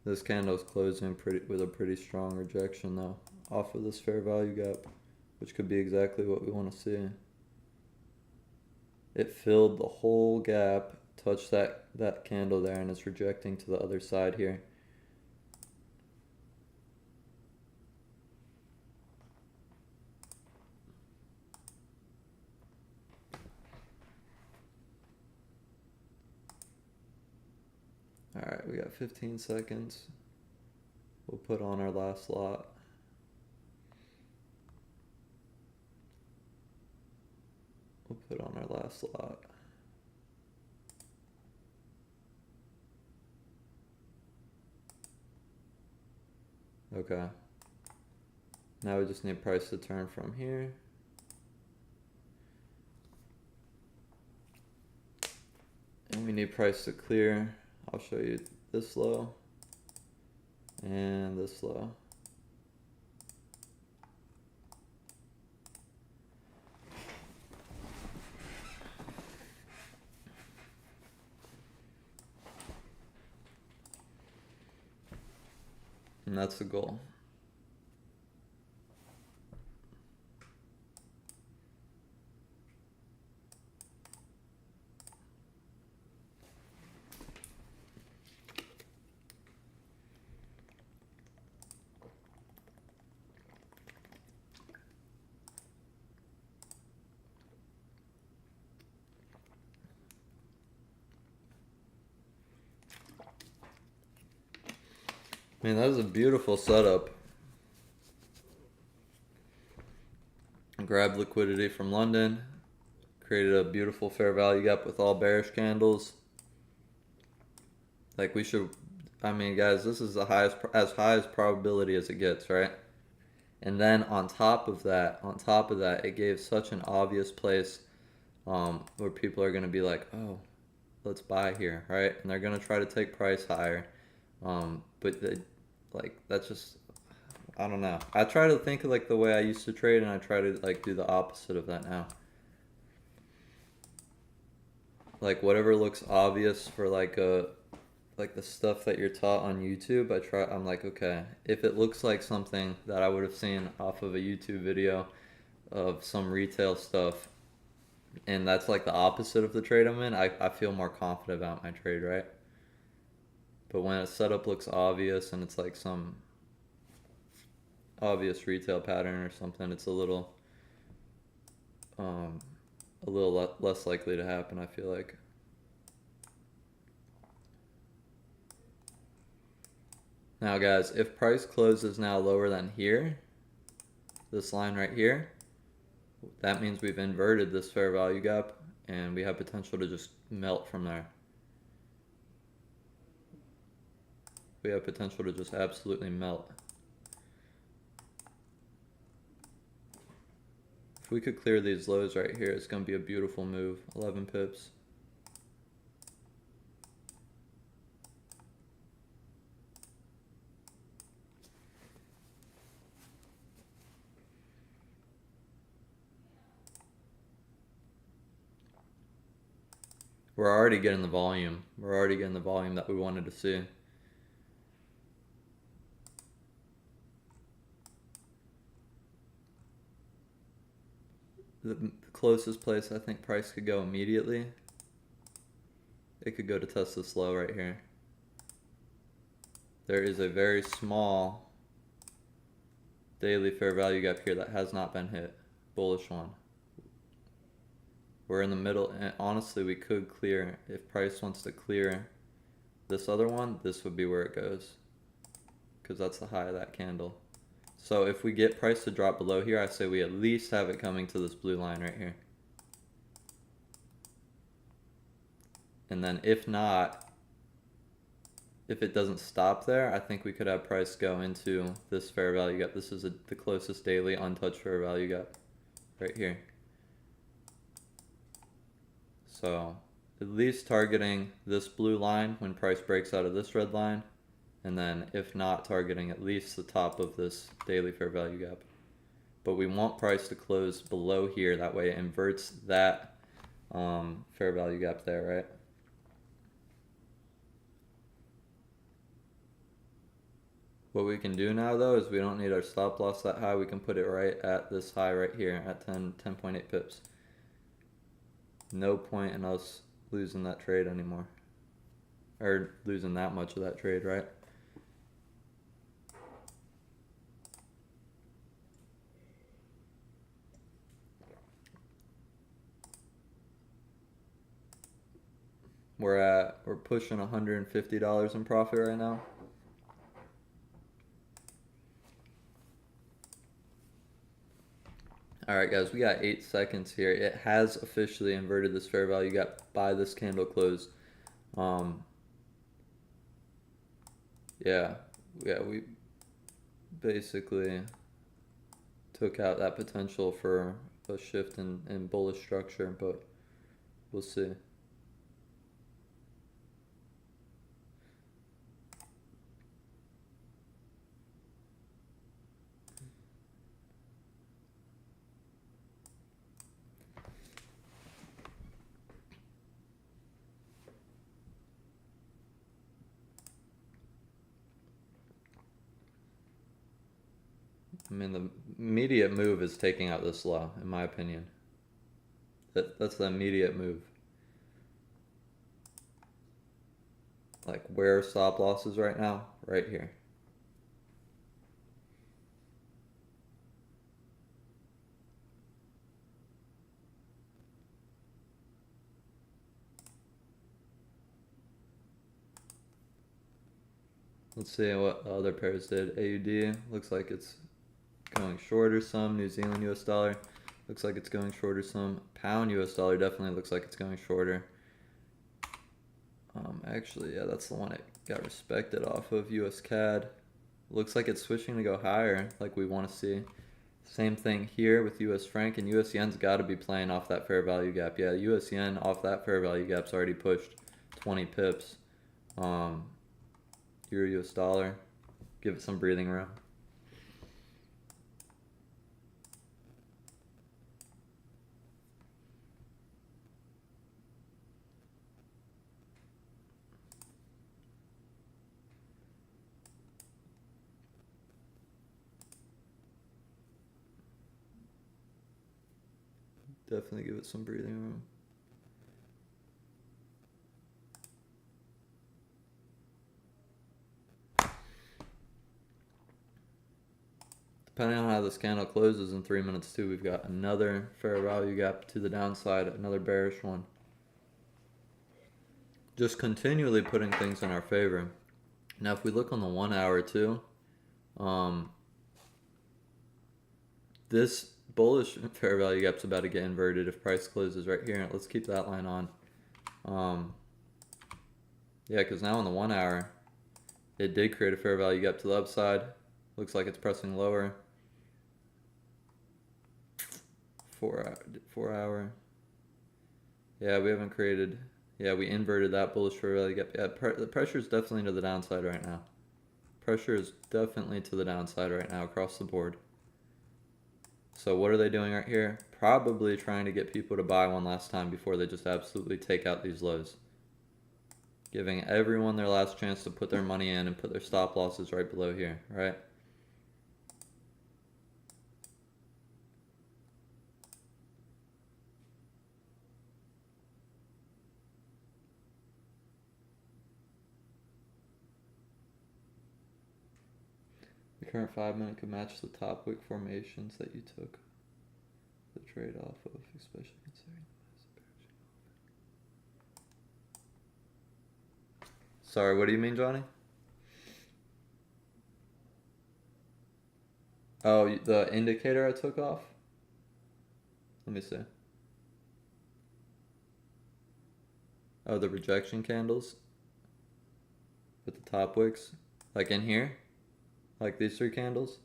This candle's closing with a pretty strong rejection though, off of this fair value gap, which could be exactly what we want to see. It filled the whole gap, touched that candle there, and it's rejecting to the other side here. Alright, we got 15 seconds. We'll put on our last lot. We'll put on our last lot. Okay. Now we just need price to turn from here. And we need price to clear. I'll show you this low and this low. And that's the goal. Man, that was a beautiful setup. Grabbed liquidity from London, created a beautiful fair value gap with all bearish candles. Like I mean guys, this is the as high as probability as it gets, right? And then on top of that, it gave such an obvious place where people are gonna be like, oh, let's buy here, right? And they're gonna try to take price higher. But that's just, I don't know. I try to think like the way I used to trade, and I try to like do the opposite of that now. Like whatever looks obvious for like the stuff that you're taught on YouTube, I'm like, okay, if it looks like something that I would have seen off of a YouTube video of some retail stuff, and that's like the opposite of the trade I'm in, I feel more confident about my trade, right? But when a setup looks obvious and it's like some obvious retail pattern or something, it's a little less likely to happen, I feel like. Now guys, if price closes now lower than here, this line right here, that means we've inverted this fair value gap and we have potential to just melt from there. We have potential to just absolutely melt. If we could clear these lows right here, it's going to be a beautiful move. 11 pips. We're already getting the volume. We're already getting the volume that we wanted to see. the closest place I think price could go immediately, it could go to test this low right here. There is a very small daily fair value gap here that has not been hit. Bullish one. We're in the middle, and honestly we could clear, if price wants to clear this other one, this would be where it goes, because that's the high of that candle. So if we get price to drop below here, I say we at least have it coming to this blue line right here. And then if not, if it doesn't stop there, I think we could have price go into this fair value gap. This is the closest daily untouched fair value gap right here. So at least targeting this blue line when price breaks out of this red line, and then if not, targeting at least the top of this daily fair value gap. But we want price to close below here, that way it inverts that fair value gap there, right? What we can do now though is we don't need our stop loss that high. We can put it right at this high right here at 10.8 pips. No point in us losing that trade anymore, or losing that much of that trade, right? We're pushing $150 in profit right now. Alright guys, we got 8 seconds here. It has officially inverted this fair value gap by this candle close. Yeah, we basically took out that potential for a shift in bullish structure, but we'll see. I mean, the immediate move is taking out this low, in my opinion. That's the immediate move. Like, where are stop losses right now? Right here. Let's see what other pairs did. AUD looks like it's going shorter some. New Zealand US dollar looks like it's going shorter some. Pound US dollar definitely looks like it's going shorter. Actually, yeah, that's the one it got respected off of. US CAD looks like it's switching to go higher, like we want to see. Same thing here with US franc, and US yen's got to be playing off that fair value gap. Yeah, US yen off that fair value gap's already pushed 20 pips. Euro US dollar, give it some breathing room. Definitely give it some breathing room. Depending on how this candle closes in 3 minutes too, we've got another fair value gap to the downside, another bearish one. Just continually putting things in our favor. Now if we look on the 1 hour too, this bullish fair value gap's about to get inverted if price closes right here. Let's keep that line on. Yeah, because now on the 1 hour, it did create a fair value gap to the upside. Looks like it's pressing lower. 4 hour. Yeah, we haven't created. Yeah, we inverted that bullish fair value gap. Yeah, the pressure is definitely to the downside right now. Pressure is definitely to the downside right now across the board. So what are they doing right here? Probably trying to get people to buy one last time before they just absolutely take out these lows. Giving everyone their last chance to put their money in and put their stop losses right below here, right? The current 5 minute could match the top wick formations that you took the trade off of, especially considering. Sorry, what do you mean, Johnny? Oh, the indicator I took off? Let me see. Oh, the rejection candles with the top wicks, like in here, like these 3 candles.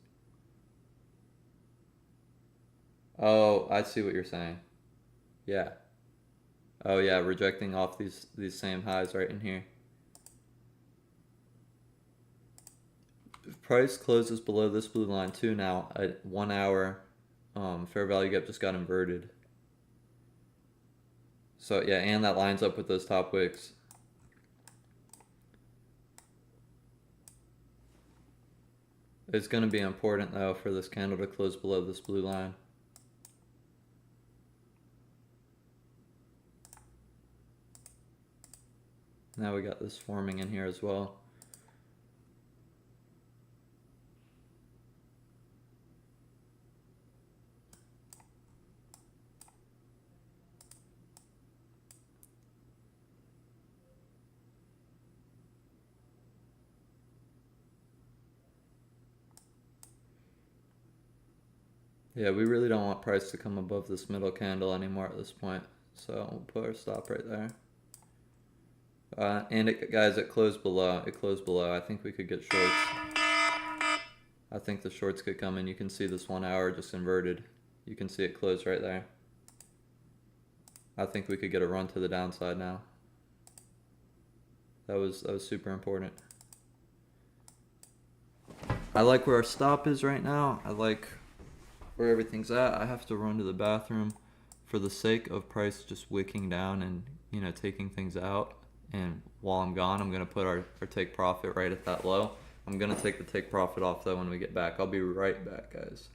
Oh, I see what you're saying. Yeah. Oh yeah, rejecting off these same highs right in here. If price closes below this blue line too now at 1 hour, fair value gap just got inverted. So yeah, and that lines up with those top wicks. It's going to be important though for this candle to close below this blue line. Now we got this forming in here as well. Yeah, we really don't want price to come above this middle candle anymore at this point. So we'll put our stop right there. And guys, it closed below. It closed below. I think we could get shorts. I think the shorts could come in. You can see this 1 hour just inverted. You can see it close right there. I think we could get a run to the downside now. That was super important. I like where our stop is right now. I like where everything's at. I have to run to the bathroom for the sake of price just wicking down and, you know, taking things out. And while I'm gone, I'm going to put our take profit right at that low. I'm going to take the take profit off though when we get back. I'll be right back, guys.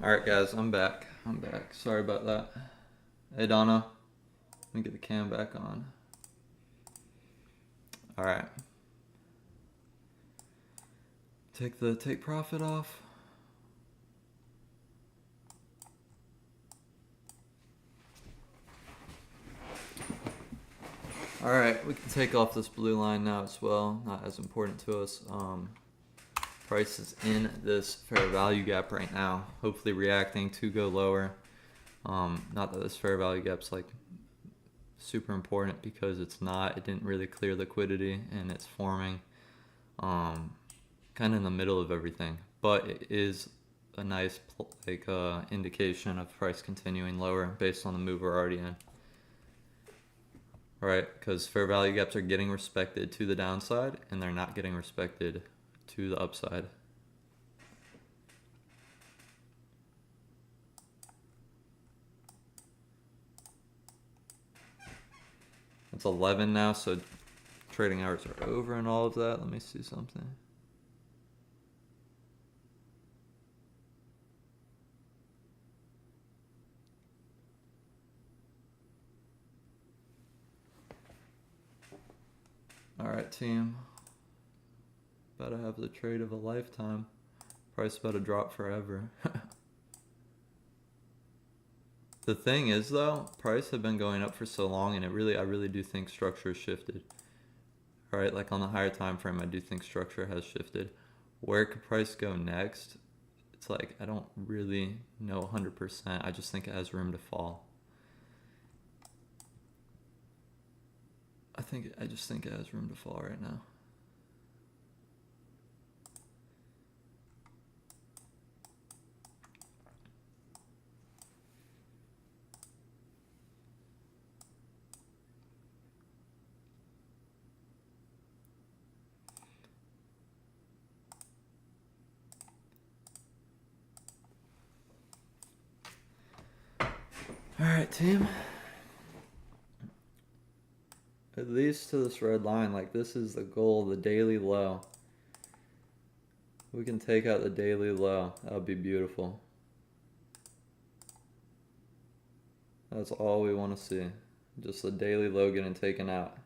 Alright guys, I'm back. Sorry about that. Hey Donna, let me get the cam back on. Alright. Take the take profit off. Alright, we can take off this blue line now as well. Not as important to us. Price is in this fair value gap right now. Hopefully reacting to go lower. Not that this fair value gap's like super important because it's not. It didn't really clear liquidity and it's forming kind of in the middle of everything. But it is a nice indication of price continuing lower based on the move we're already in. Right, because fair value gaps are getting respected to the downside and they're not getting respected to the upside. It's 11 now, so trading hours are over and all of that. Let me see something. All right, team. about to have the trade of a lifetime. Price about to drop forever. The thing is though, price had been going up for so long, and I really do think structure has shifted. Right, like on the higher time frame, I do think structure has shifted. Where could price go next? It's like I don't really know 100%. I just think it has room to fall. I just think it has room to fall right now. All right, team. At least to this red line, like this is the goal, the daily low. We can take out the daily low. That would be beautiful. That's all we want to see. Just the daily low getting taken out.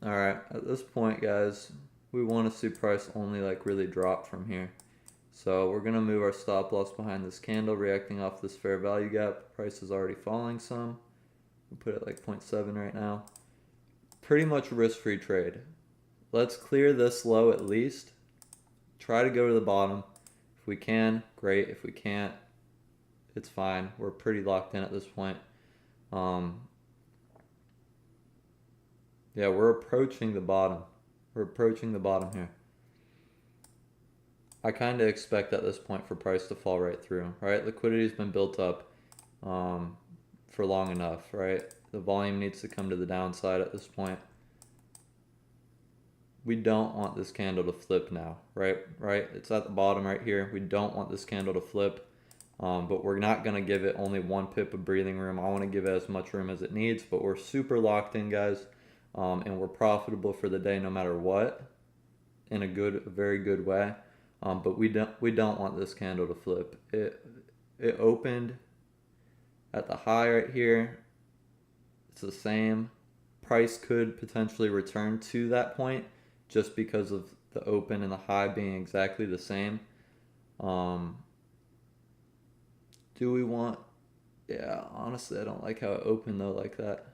Alright, at this point, guys, we want to see price only like really drop from here. So we're going to move our stop loss behind this candle, reacting off this fair value gap. Price is already falling some. We put it like 0.7 right now. Pretty much risk-free trade. Let's clear this low at least. Try to go to the bottom. If we can, great. If we can't, it's fine. We're pretty locked in at this point. Yeah, we're approaching the bottom. We're approaching the bottom here. I kind of expect at this point for price to fall right through, right? Liquidity's been built up for long enough, right? The volume needs to come to the downside at this point. We don't want this candle to flip now, right? It's at the bottom right here. We don't want this candle to flip, but we're not going to give it only 1 pip of breathing room. I want to give it as much room as it needs, but we're super locked in, guys. And we're profitable for the day no matter what, in a very good way. But we don't want this candle to flip. It opened at the high right here. It's the same. Price could potentially return to that point just because of the open and the high being exactly the same. Do we want? Yeah, honestly, I don't like how it opened though like that,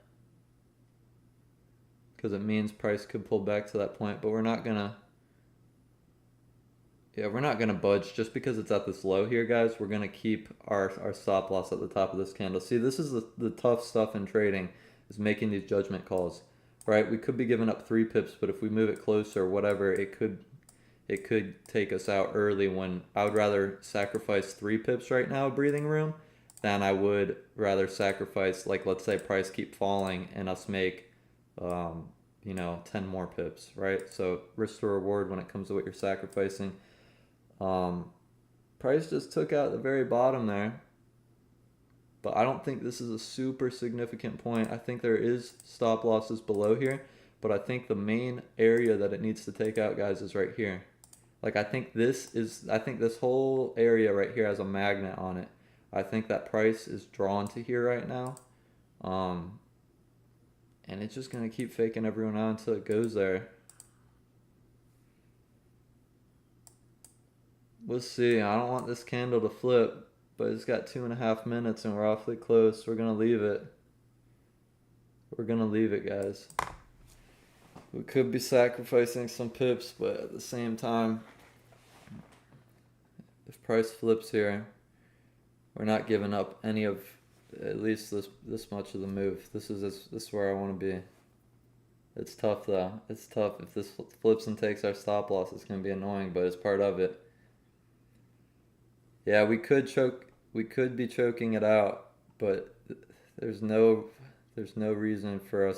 because it means price could pull back to that point, but we're not gonna budge just because it's at this low here, guys. We're gonna keep our stop loss at the top of this candle. See, this is the tough stuff in trading, is making these judgment calls, right? We could be giving up 3 pips, but if we move it closer or whatever, it could take us out early, when I would rather sacrifice 3 pips right now, breathing room, than I would rather sacrifice, like, let's say price keep falling and us make 10 more pips, right? So risk to reward when it comes to what you're sacrificing. Price just took out the very bottom there, but I don't think this is a super significant point. I think there is stop losses below here, but I think the main area that it needs to take out, guys, is right here. Like, I think this whole area right here has a magnet on it. I think that price is drawn to here right now. And it's just going to keep faking everyone out until it goes there. We'll see. I don't want this candle to flip, but it's got 2.5 minutes and we're awfully close. We're going to leave it. We're going to leave it, guys. We could be sacrificing some pips, but at the same time, if price flips here, we're not giving up any of at least this much of the move. This is where I want to be. It's tough though. It's tough. If this flips and takes our stop loss, it's going to be annoying, but it's part of it. Yeah, we could be choking it out, but there's no reason for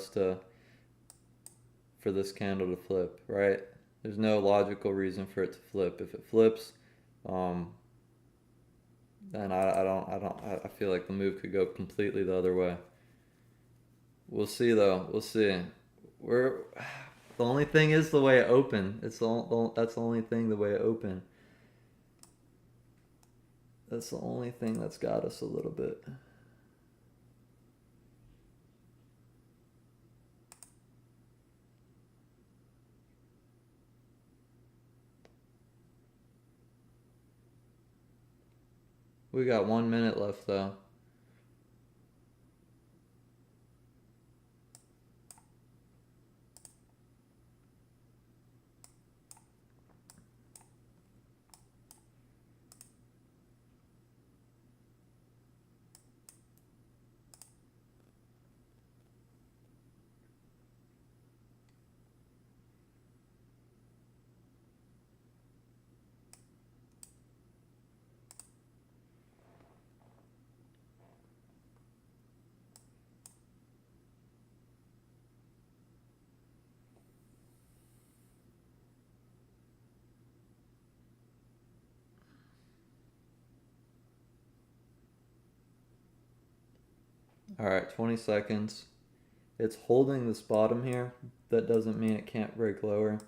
this candle to flip, right? There's no logical reason for it to flip. If it flips, um, then I feel like the move could go completely the other way. We'll see though. We'll see. We're the only thing is the way it opened. That's the only thing, the way it opened. That's the only thing that's got us a little bit. We got 1 minute left though. All right, 20 seconds. It's holding this bottom here. That doesn't mean it can't break lower.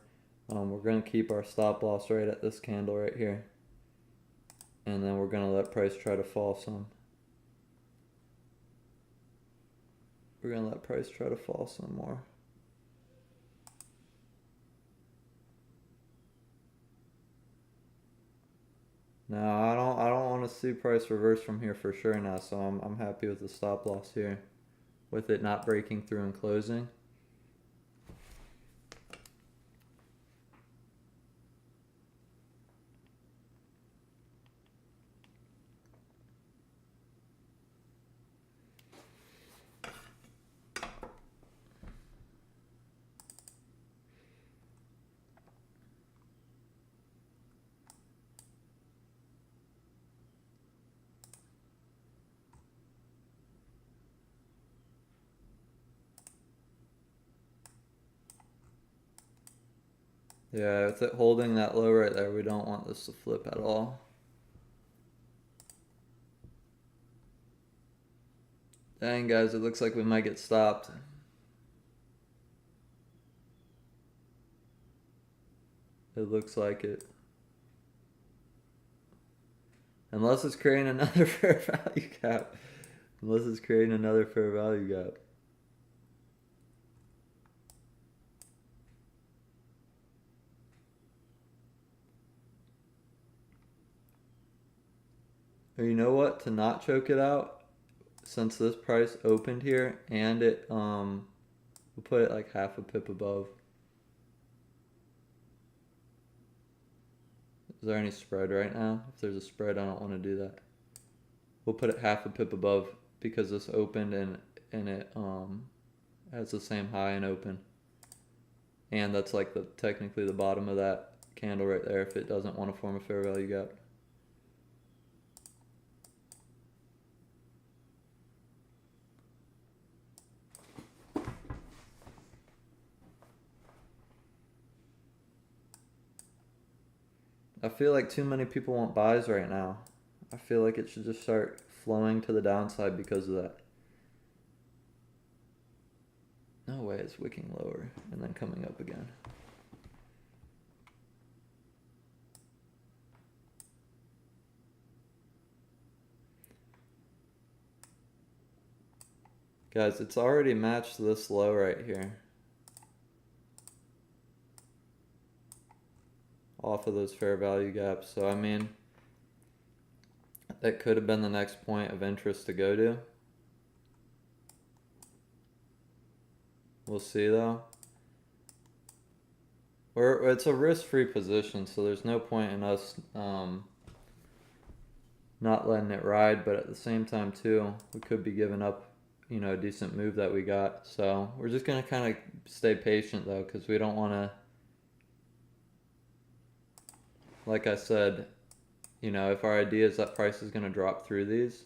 We're going to keep our stop loss right at this candle right here. And then we're going to let price try to fall some. We're going to let price try to fall some more. No, I don't want to see price reverse from here for sure now, so I'm happy with the stop loss here. With it not breaking through and closing. Yeah, with it holding that low right there, we don't want this to flip at all. Dang guys, it looks like we might get stopped. It looks like it. Unless it's creating another fair value gap. Unless it's creating another fair value gap. Or you know what? To not choke it out, since this price opened here and it we'll put it like half a pip above. Is there any spread right now? If there's a spread, I don't want to do that. We'll put it half a pip above because this opened and it has the same high and open. And that's like the technically the bottom of that candle right there if it doesn't want to form a fair value gap. I feel like too many people want buys right now. I feel like it should just start flowing to the downside because of that. No way it's wicking lower and then coming up again. Guys, it's already matched this low right here. Off of those fair value gaps. So, I mean, that could have been the next point of interest to go to. We'll see though. It's a risk-free position, so there's no point in us not letting it ride, but at the same time too, we could be giving up, you know, a decent move that we got. So we're just gonna kind of stay patient though, because we don't want to, like I said, you know, if our idea is that price is gonna drop through these,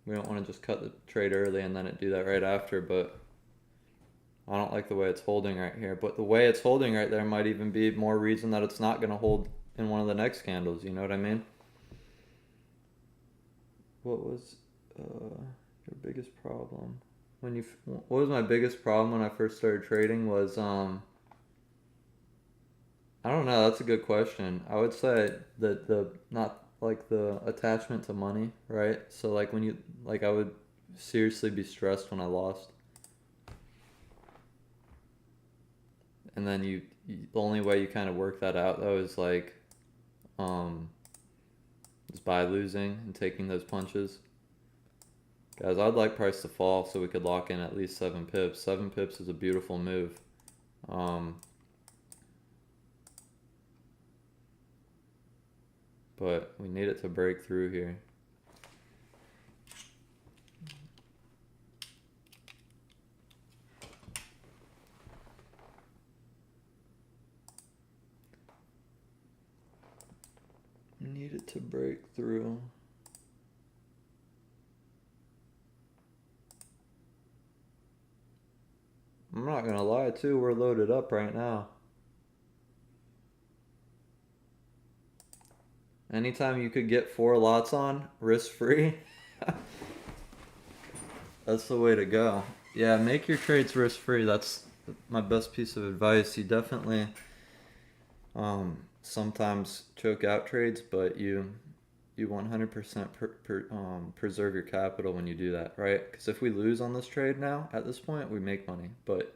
we don't want to just cut the trade early and then it do that right after. But I don't like the way it's holding right here, but the way it's holding right there might even be more reason that it's not going to hold in one of the next candles. You know what I mean? What was your biggest problem when you? What was my biggest problem when I first started trading? Was I don't know. That's a good question. I would say that the not like the attachment to money, right? So like when you like I would seriously be stressed when I lost, and then the only way you kind of work that out though is like um is by losing and taking those punches. Guys, I'd like price to fall so we could lock in at least 7 pips. 7 pips is a beautiful move. Um, but we need it to break through here. Need it to break through. I'm not gonna lie too, we're loaded up right now. Anytime you could get 4 lots on, risk free, that's the way to go. Yeah, make your trades risk free. That's my best piece of advice. You definitely sometimes choke out trades, but you 100% preserve your capital when you do that, right? Because if we lose on this trade now, at this point, we make money. But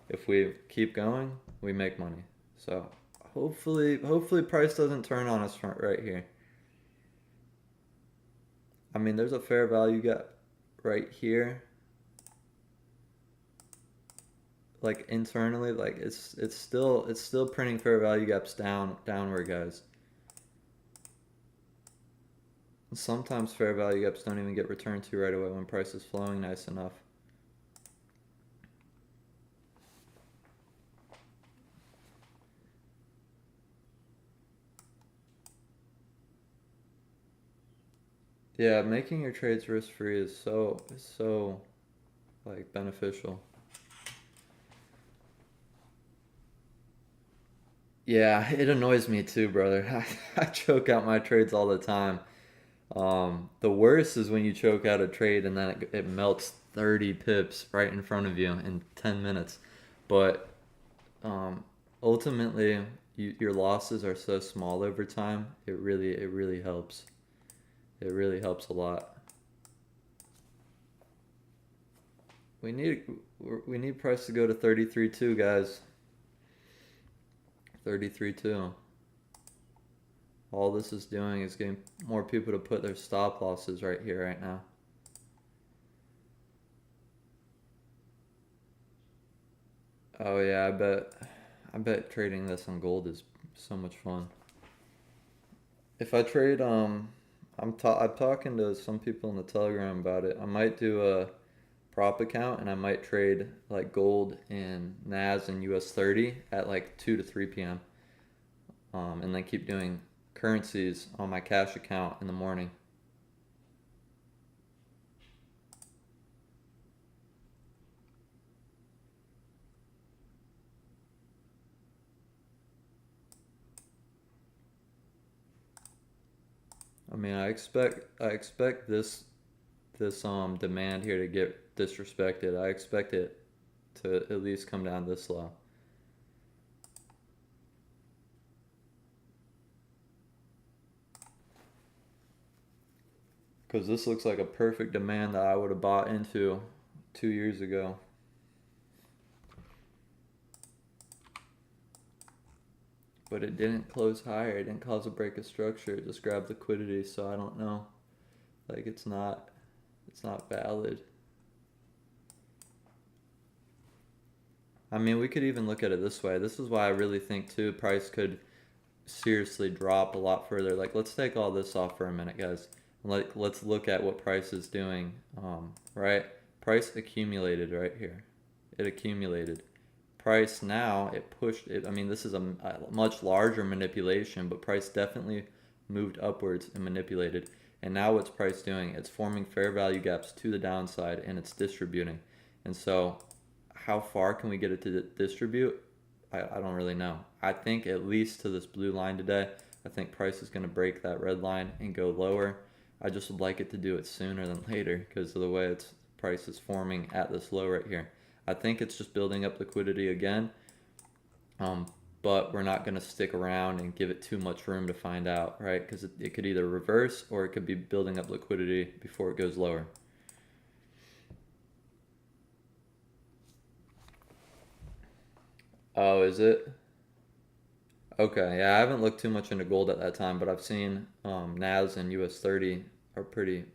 if we keep going, we make money. So hopefully price doesn't turn on us right here. I mean, there's a fair value gap right here. Like internally, like it's still printing fair value gaps downward, guys. Sometimes fair value gaps don't even get returned to right away when price is flowing nice enough. Yeah, making your trades risk free is so like beneficial. Yeah, it annoys me too, brother. I choke out my trades all the time. The worst is when you choke out a trade and then it melts 30 pips right in front of you in 10 minutes. But um, ultimately, your losses are so small over time. It really helps. It really helps a lot. We need we need price to go to 33.2, guys. 33.2. All this is doing is getting more people to put their stop losses right here, right now. Oh yeah, I bet trading this on gold is so much fun. If I trade, I'm talking to some people in the Telegram about it. I might do a prop account and I might trade like gold and NAS and US 30 at like 2 to 3 p.m. And then keep doing currencies on my cash account in the morning. I mean, I expect this demand here to get disrespected. I expect it to at least come down this low. Because this looks like a perfect demand that I would have bought into 2 years ago. But it didn't close higher. It didn't cause a break of structure. It just grabbed liquidity. So I don't know. Like it's not valid. I mean, we could even look at it this way. This is why I really think too price could seriously drop a lot further. Like let's take all this off for a minute, guys. Let's look at what price is doing. Right? Price accumulated right here. It accumulated. Price now it pushed it. I mean, this is a much larger manipulation, but price definitely moved upwards and manipulated. And now what's price doing? It's forming fair value gaps to the downside and it's distributing. And so how far can we get it to distribute? I don't really know. I think at least to this blue line today. I think price is going to break that red line and go lower. I just would like it to do it sooner than later because of the way its price is forming at this low right here. I think it's just building up liquidity again, but we're not going to stick around and give it too much room to find out, right? Because it could either reverse or it could be building up liquidity before it goes lower. Oh, is it? Okay, yeah, I haven't looked too much into gold at that time, but I've seen NAS and US 30 are pretty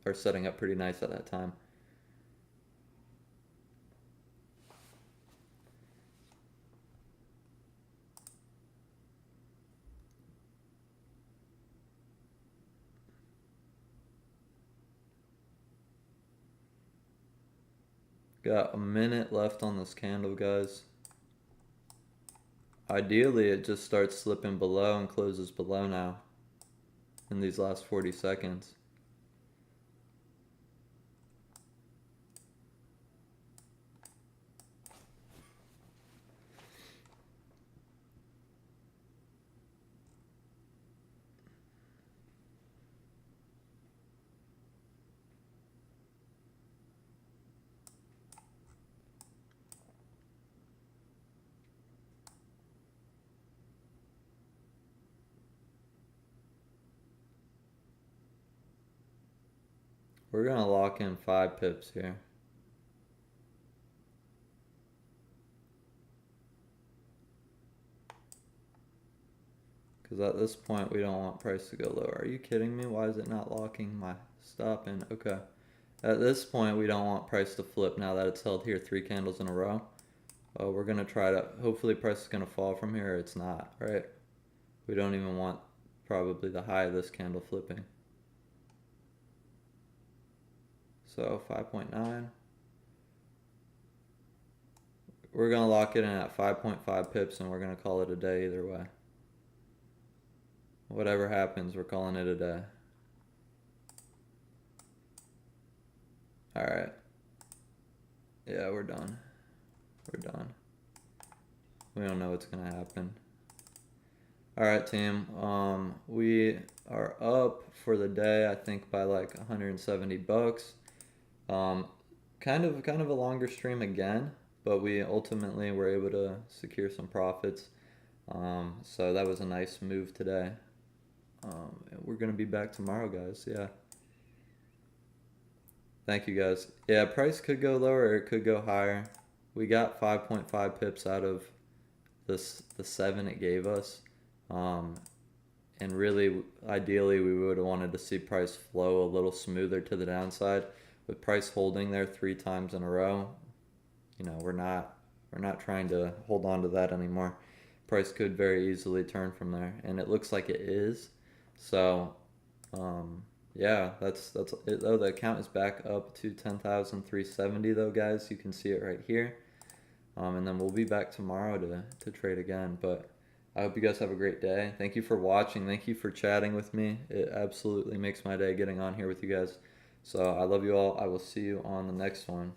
are setting up pretty nice at that time. Got a minute left on this candle, guys. Ideally, it just starts slipping below and closes below now in these last 40 seconds. We're gonna lock in 5 pips here. Because at this point, we don't want price to go lower. Are you kidding me? Why is it not locking my stop in? Okay. At this point, we don't want price to flip now that it's held here 3 candles in a row. We're going to try to, hopefully price is going to fall from here. It's not, right? We don't even want probably the high of this candle flipping. So 5.9. We're going to lock it in at 5.5 pips and we're going to call it a day either way. Whatever happens, we're calling it a day. Alright. Yeah, we're done. We're done. We don't know what's going to happen. Alright, team. We are up for the day, I think, by like 170 bucks. Kind of a longer stream again, but we ultimately were able to secure some profits. So that was a nice move today. We're going to be back tomorrow, guys. Yeah. Thank you, guys. Yeah, price could go lower or it could go higher. We got 5.5 pips out of the 7 it gave us. And really, ideally, we would have wanted to see price flow a little smoother to the downside. With price holding there 3 times in a row, you know, we're not trying to hold on to that anymore. Price could very easily turn from there, and it looks like it is. So, yeah, that's it. Though the account is back up to 10,370 though, guys. You can see it right here. And then we'll be back tomorrow to trade again. But I hope you guys have a great day. Thank you for watching. Thank you for chatting with me. It absolutely makes my day getting on here with you guys. So I love you all. I will see you on the next one.